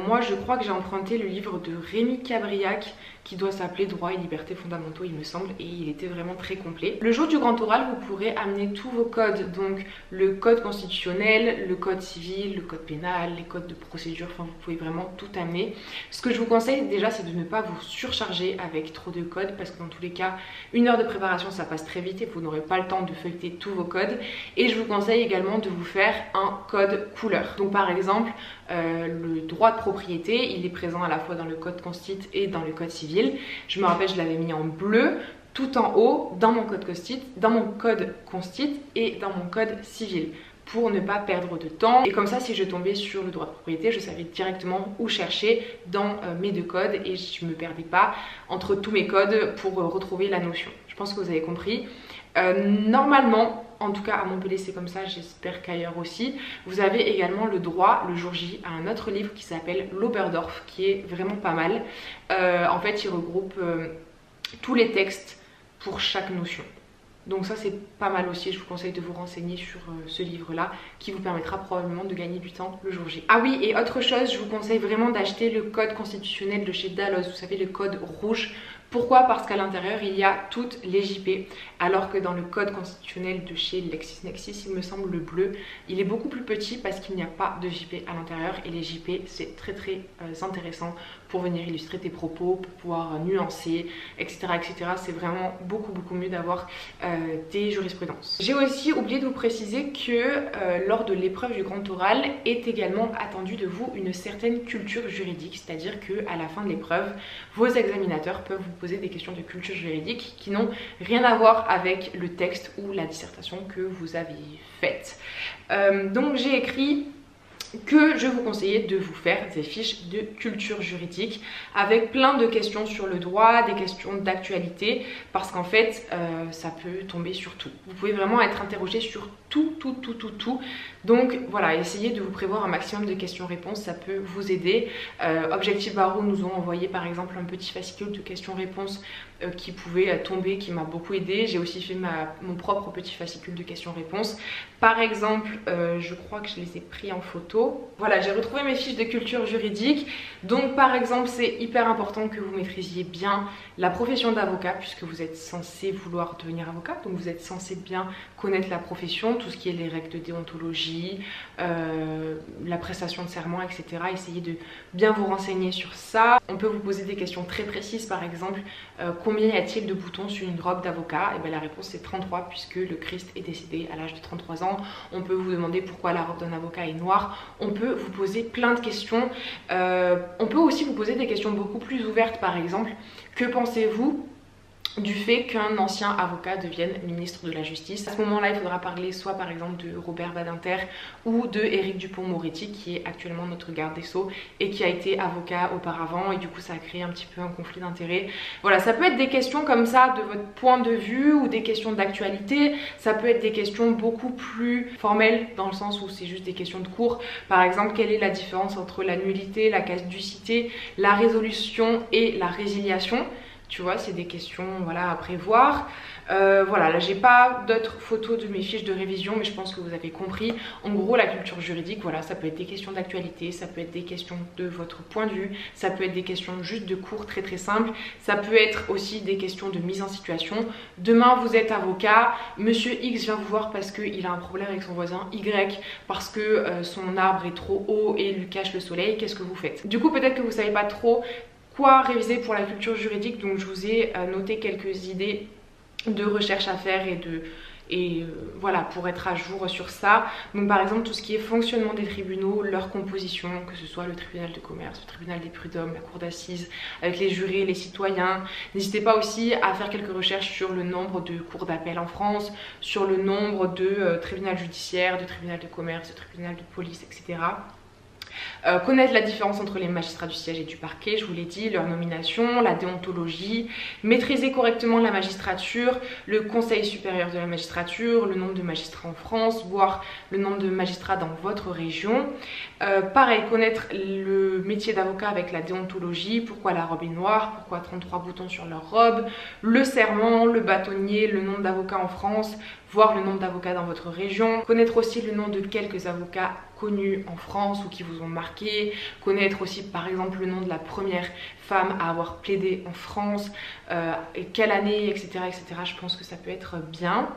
Moi je crois que j'ai emprunté le livre de Rémi Cabriac qui doit s'appeler Droits et libertés fondamentaux il me semble, et il était vraiment très complet. Le jour du grand oral, vous pourrez amener tous vos codes, donc le code constitutionnel, le code civil, le code pénal, les codes de procédure, enfin vous pouvez vraiment tout amener. Ce que je vous conseille déjà, c'est de ne pas vous surcharger avec trop de codes parce que dans tous les cas, 1 heure de préparation ça passe très vite et vous n'aurez pas le temps de feuilleter tous vos codes. Et je vous conseille également de vous faire un code couleur. Donc par exemple, le droit de propriété, il est présent à la fois dans le code constit et dans le code civil. Je me rappelle, je l'avais mis en bleu tout en haut dans mon code constit et dans mon code civil pour ne pas perdre de temps. Et comme ça, si je tombais sur le droit de propriété, je savais directement où chercher dans mes 2 codes et je ne me perdais pas entre tous mes codes pour retrouver la notion. Je pense que vous avez compris. Normalement, en tout cas à Montpellier c'est comme ça, j'espère qu'ailleurs aussi, vous avez également le droit le jour J à un autre livre qui s'appelle l'Oberdorf, qui est vraiment pas mal. En fait il regroupe tous les textes pour chaque notion. Donc ça c'est pas mal aussi, je vous conseille de vous renseigner sur ce livre là qui vous permettra probablement de gagner du temps le jour J. Ah oui, et autre chose, je vous conseille vraiment d'acheter le code constitutionnel de chez Dalloz, vous savez le code rouge. Pourquoi? Parce qu'à l'intérieur il y a toutes les JP, alors que dans le code constitutionnel de chez LexisNexis, il me semble le bleu, il est beaucoup plus petit parce qu'il n'y a pas de JP à l'intérieur, et les JP c'est très intéressant pour venir illustrer tes propos, pour pouvoir nuancer, etc. etc. C'est vraiment beaucoup mieux d'avoir des jurisprudences. J'ai aussi oublié de vous préciser que lors de l'épreuve du grand oral est également attendu de vous une certaine culture juridique, c'est-à-dire qu'à la fin de l'épreuve, vos examinateurs peuvent vous poser des questions de culture juridique qui n'ont rien à voir avec le texte ou la dissertation que vous avez faite. Donc j'ai écrit que je vous conseillais de vous faire des fiches de culture juridique avec plein de questions sur le droit, des questions d'actualité, parce qu'en fait ça peut tomber sur tout. Vous pouvez vraiment être interrogé sur tout. Donc voilà, essayez de vous prévoir un maximum de questions-réponses, ça peut vous aider. Objectif Barreau nous ont envoyé par exemple un petit fascicule de questions-réponses qui pouvait tomber, qui m'a beaucoup aidé. J'ai aussi fait mon propre petit fascicule de questions-réponses. Par exemple, je crois que je les ai pris en photo. Voilà, j'ai retrouvé mes fiches de culture juridique. Donc par exemple, c'est hyper important que vous maîtrisiez bien la profession d'avocat, puisque vous êtes censé vouloir devenir avocat. Donc vous êtes censé bien connaître la profession, tout ce qui est les règles de déontologie, la prestation de serment, etc. Essayez de bien vous renseigner sur ça. On peut vous poser des questions très précises, par exemple, combien y a-t-il de boutons sur une robe d'avocat? Et bien la réponse c'est 33, puisque le Christ est décédé à l'âge de 33 ans. On peut vous demander pourquoi la robe d'un avocat est noire. On peut vous poser plein de questions. On peut aussi vous poser des questions beaucoup plus ouvertes, par exemple, que pensez-vous du fait qu'un ancien avocat devienne ministre de la Justice? À ce moment-là, il faudra parler soit par exemple de Robert Badinter ou de Éric Dupond-Moretti, qui est actuellement notre garde des Sceaux et qui a été avocat auparavant, et du coup ça a créé un petit peu un conflit d'intérêts. Voilà, ça peut être des questions comme ça de votre point de vue, ou des questions d'actualité. Ça peut être des questions beaucoup plus formelles, dans le sens où c'est juste des questions de cours. Par exemple, quelle est la différence entre la nullité, la caducité, la résolution et la résiliation? Tu vois, c'est des questions voilà, à prévoir. Voilà, là j'ai pas d'autres photos de mes fiches de révision, mais je pense que vous avez compris. En gros, la culture juridique, voilà, ça peut être des questions d'actualité, ça peut être des questions de votre point de vue, ça peut être des questions juste de cours très très simples, ça peut être aussi des questions de mise en situation. Demain, vous êtes avocat, monsieur X vient vous voir parce qu'il a un problème avec son voisin Y, parce que son arbre est trop haut et lui cache le soleil. Qu'est-ce que vous faites? Du coup, peut-être que vous savez pas trop quoi réviser pour la culture juridique, donc je vous ai noté quelques idées de recherche à faire et voilà, pour être à jour sur ça. Donc par exemple tout ce qui est fonctionnement des tribunaux, leur composition, que ce soit le tribunal de commerce, le tribunal des prud'hommes, la cour d'assises, avec les jurés, les citoyens. N'hésitez pas aussi à faire quelques recherches sur le nombre de cours d'appel en France, sur le nombre de tribunaux judiciaires, de tribunal de commerce, de tribunal de police, etc. Connaître la différence entre les magistrats du siège et du parquet, je vous l'ai dit, leur nomination, la déontologie, maîtriser correctement la magistrature, le conseil supérieur de la magistrature, le nombre de magistrats en France, voire le nombre de magistrats dans votre région. Pareil, connaître le métier d'avocat avec la déontologie, pourquoi la robe est noire, pourquoi 33 boutons sur leur robe, le serment, le bâtonnier, le nombre d'avocats en France, voir le nombre d'avocats dans votre région, connaître aussi le nom de quelques avocats connus en France ou qui vous ont marqué, connaître aussi par exemple le nom de la première femme à avoir plaidé en France, et quelle année, etc., etc. Je pense que ça peut être bien.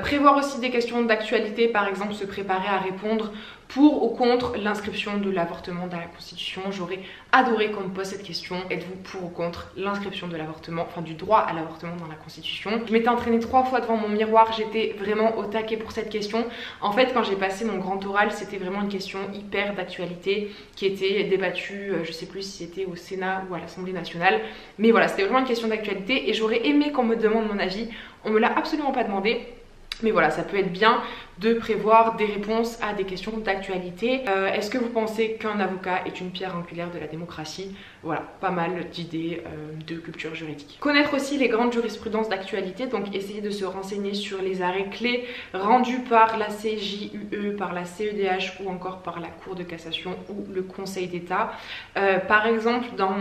Prévoir aussi des questions d'actualité, par exemple se préparer à répondre pour ou contre l'inscription de l'avortement dans la Constitution. J'aurais adoré qu'on me pose cette question. Êtes-vous pour ou contre l'inscription de l'avortement, enfin du droit à l'avortement dans la Constitution? Je m'étais entraînée 3 fois devant mon miroir, j'étais vraiment au taquet pour cette question. En fait, quand j'ai passé mon grand oral, c'était vraiment une question hyper d'actualité qui était débattue, je sais plus si c'était au Sénat ou à l'Assemblée nationale. Mais voilà, c'était vraiment une question d'actualité et j'aurais aimé qu'on me demande mon avis. On me l'a absolument pas demandé. Mais voilà, ça peut être bien de prévoir des réponses à des questions d'actualité. Est-ce que vous pensez qu'un avocat est une pierre angulaire de la démocratie? Voilà, pas mal d'idées de culture juridique. Connaître aussi les grandes jurisprudences d'actualité, donc essayer de se renseigner sur les arrêts clés rendus par la CJUE, par la CEDH ou encore par la Cour de cassation ou le Conseil d'État. Par exemple, dans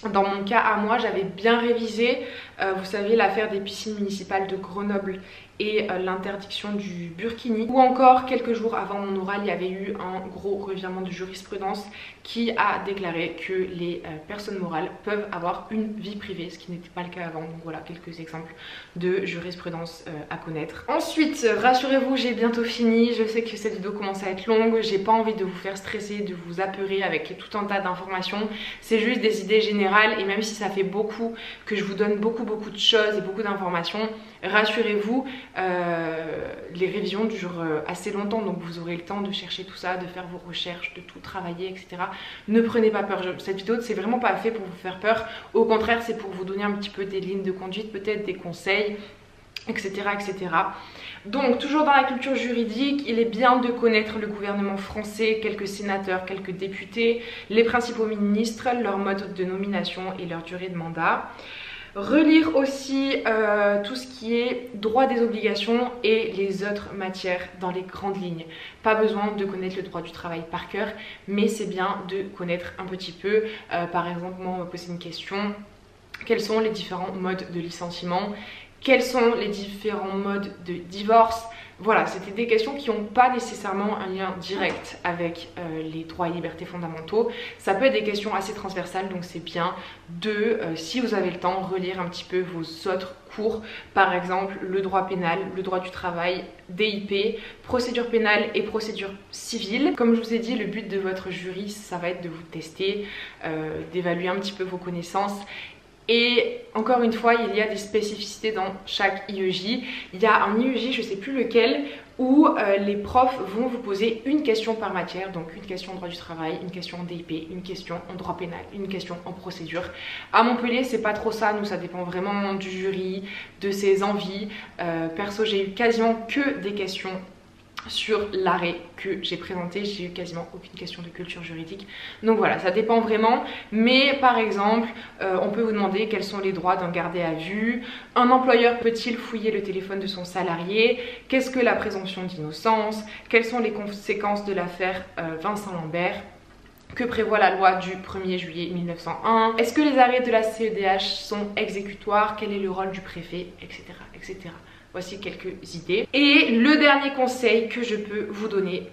mon cas à moi, j'avais bien révisé, vous savez, l'affaire des piscines municipales de Grenoble et l'interdiction du burkini. Ou encore, quelques jours avant mon oral, il y avait eu un gros revirement de jurisprudence qui a déclaré que les personnes morales peuvent avoir une vie privée, ce qui n'était pas le cas avant. Donc voilà, quelques exemples de jurisprudence à connaître. Ensuite, rassurez-vous, j'ai bientôt fini. Je sais que cette vidéo commence à être longue. J'ai pas envie de vous faire stresser, de vous apeurer avec tout un tas d'informations. C'est juste des idées générales et même si ça fait beaucoup, que je vous donne beaucoup de choses et beaucoup d'informations, rassurez-vous, les révisions durent assez longtemps, donc vous aurez le temps de chercher tout ça, de faire vos recherches, de tout travailler, etc. Ne prenez pas peur. Cette vidéo, c'est vraiment pas fait pour vous faire peur. Au contraire, c'est pour vous donner un petit peu des lignes de conduite, peut-être des conseils. etc., etc. Donc toujours dans la culture juridique, il est bien de connaître le gouvernement français, quelques sénateurs, quelques députés, les principaux ministres, leur mode de nomination et leur durée de mandat. Relire aussi tout ce qui est droit des obligations et les autres matières dans les grandes lignes. Pas besoin de connaître le droit du travail par cœur, mais c'est bien de connaître un petit peu. Par exemple, moi on me posait une question, quels sont les différents modes de licenciement ? Quels sont les différents modes de divorce? Voilà, c'était des questions qui n'ont pas nécessairement un lien direct avec les droits et libertés fondamentaux. Ça peut être des questions assez transversales, donc c'est bien de, si vous avez le temps, relire un petit peu vos autres cours. Par exemple, le droit pénal, le droit du travail, DIP, procédure pénale et procédure civile. Comme je vous ai dit, le but de votre jury, ça va être de vous tester, d'évaluer un petit peu vos connaissances. Et encore une fois, il y a des spécificités dans chaque IEJ. Il y a un IEJ, je ne sais plus lequel, où les profs vont vous poser une question par matière. Donc une question en droit du travail, une question en DIP, une question en droit pénal, une question en procédure. À Montpellier, c'est pas trop ça. Nous, ça dépend vraiment du jury, de ses envies. Perso, j'ai eu quasiment que des questions sur l'arrêt que j'ai présenté, j'ai eu quasiment aucune question de culture juridique. Donc voilà, ça dépend vraiment. Mais par exemple, on peut vous demander quels sont les droits d'un gardé à vue. Un employeur peut-il fouiller le téléphone de son salarié? Qu'est-ce que la présomption d'innocence? Quelles sont les conséquences de l'affaire Vincent Lambert? Que prévoit la loi du 1er juillet 1901? Est-ce que les arrêts de la CEDH sont exécutoires? Quel est le rôle du préfet? Etc. etc. Voici quelques idées. Et le dernier conseil que je peux vous donner,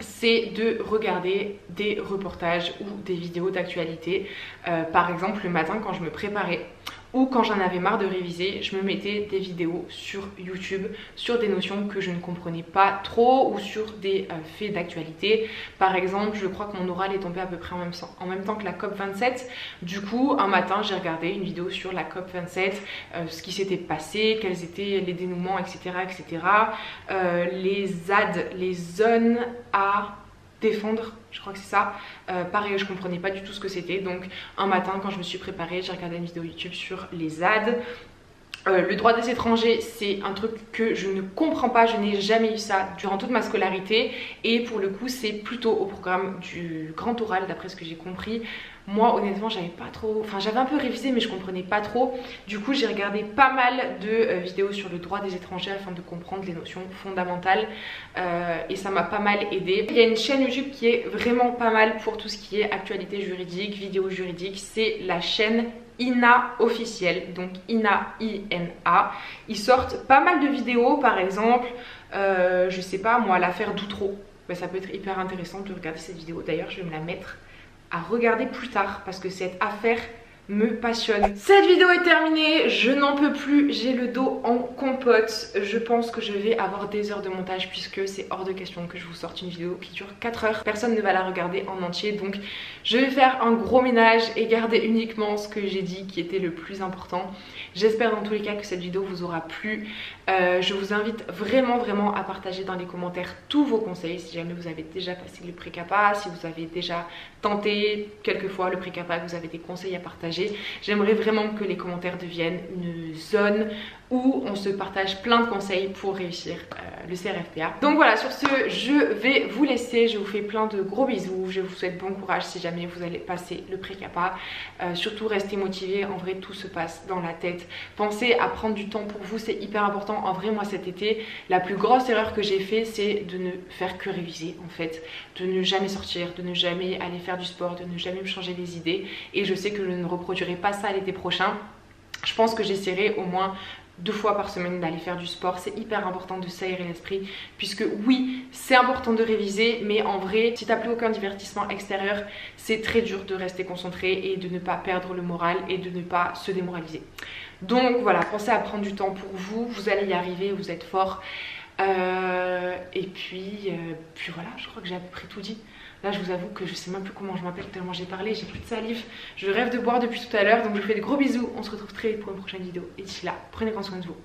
c'est de regarder des reportages ou des vidéos d'actualité. Par exemple, le matin quand je me préparais ou quand j'en avais marre de réviser, je me mettais des vidéos sur YouTube sur des notions que je ne comprenais pas trop ou sur des faits d'actualité. Par exemple, je crois que mon oral est tombé à peu près en même temps que la COP27. Du coup, un matin, j'ai regardé une vidéo sur la COP27, ce qui s'était passé, quels étaient les dénouements, etc. etc. Les ZAD, les zones à défendre, je crois que c'est ça. Pareil, je comprenais pas du tout ce que c'était. Donc un matin quand je me suis préparée, j'ai regardé une vidéo YouTube sur les ZAD. Le droit des étrangers, c'est un truc que je ne comprends pas, je n'ai jamais eu ça durant toute ma scolarité et pour le coup c'est plutôt au programme du grand oral d'après ce que j'ai compris. Moi honnêtement j'avais pas trop, enfin j'avais un peu révisé mais je comprenais pas trop. Du coup j'ai regardé pas mal de vidéos sur le droit des étrangers afin de comprendre les notions fondamentales et ça m'a pas mal aidé. Il y a une chaîne YouTube qui est vraiment pas mal pour tout ce qui est actualité juridique, vidéo juridique, c'est la chaîne INA officielle, donc INA, I-N-A. Ils sortent pas mal de vidéos, par exemple, je sais pas moi, l'affaire d'Outreau. Ben, ça peut être hyper intéressant de regarder cette vidéo. D'ailleurs, je vais me la mettre à regarder plus tard parce que cette affaire me passionne. Cette vidéo est terminée, je n'en peux plus, j'ai le dos en compote. Je pense que je vais avoir des heures de montage puisque c'est hors de question que je vous sorte une vidéo qui dure 4 heures. Personne ne va la regarder en entier, donc je vais faire un gros ménage et garder uniquement ce que j'ai dit qui était le plus important. J'espère dans tous les cas que cette vidéo vous aura plu. Je vous invite vraiment à partager dans les commentaires tous vos conseils si jamais vous avez déjà passé le pré-CAPA, si vous avez déjà tenté quelquefois le pré-CAPA, que vous avez des conseils à partager. J'aimerais vraiment que les commentaires deviennent une zone où on se partage plein de conseils pour réussir le CRFPA. Donc voilà, sur ce, je vais vous laisser. Je vous fais plein de gros bisous. Je vous souhaite bon courage si jamais vous allez passer le pré-CAPA. Surtout restez motivés. En vrai, tout se passe dans la tête. Pensez à prendre du temps pour vous, c'est hyper important. En vrai, moi cet été, la plus grosse erreur que j'ai fait, c'est de ne faire que réviser en fait. De ne jamais sortir, de ne jamais aller faire du sport, de ne jamais me changer les idées. Et je sais que je ne reproduirai pas ça l'été prochain. Je pense que j'essaierai au moins 2 fois par semaine d'aller faire du sport. C'est hyper important de s'aérer l'esprit puisque oui, c'est important de réviser, mais en vrai, si t'as plus aucun divertissement extérieur, c'est très dur de rester concentré et de ne pas perdre le moral et de ne pas se démoraliser. Donc voilà, pensez à prendre du temps pour vous, vous allez y arriver, vous êtes fort. Et puis voilà, je crois que j'ai à peu près tout dit. Là je vous avoue que je sais même plus comment je m'appelle tellement j'ai parlé, j'ai plus de salive. Je rêve de boire depuis tout à l'heure, donc je vous fais de gros bisous. On se retrouve très vite pour une prochaine vidéo. Et d'ici là, prenez grand soin de vous.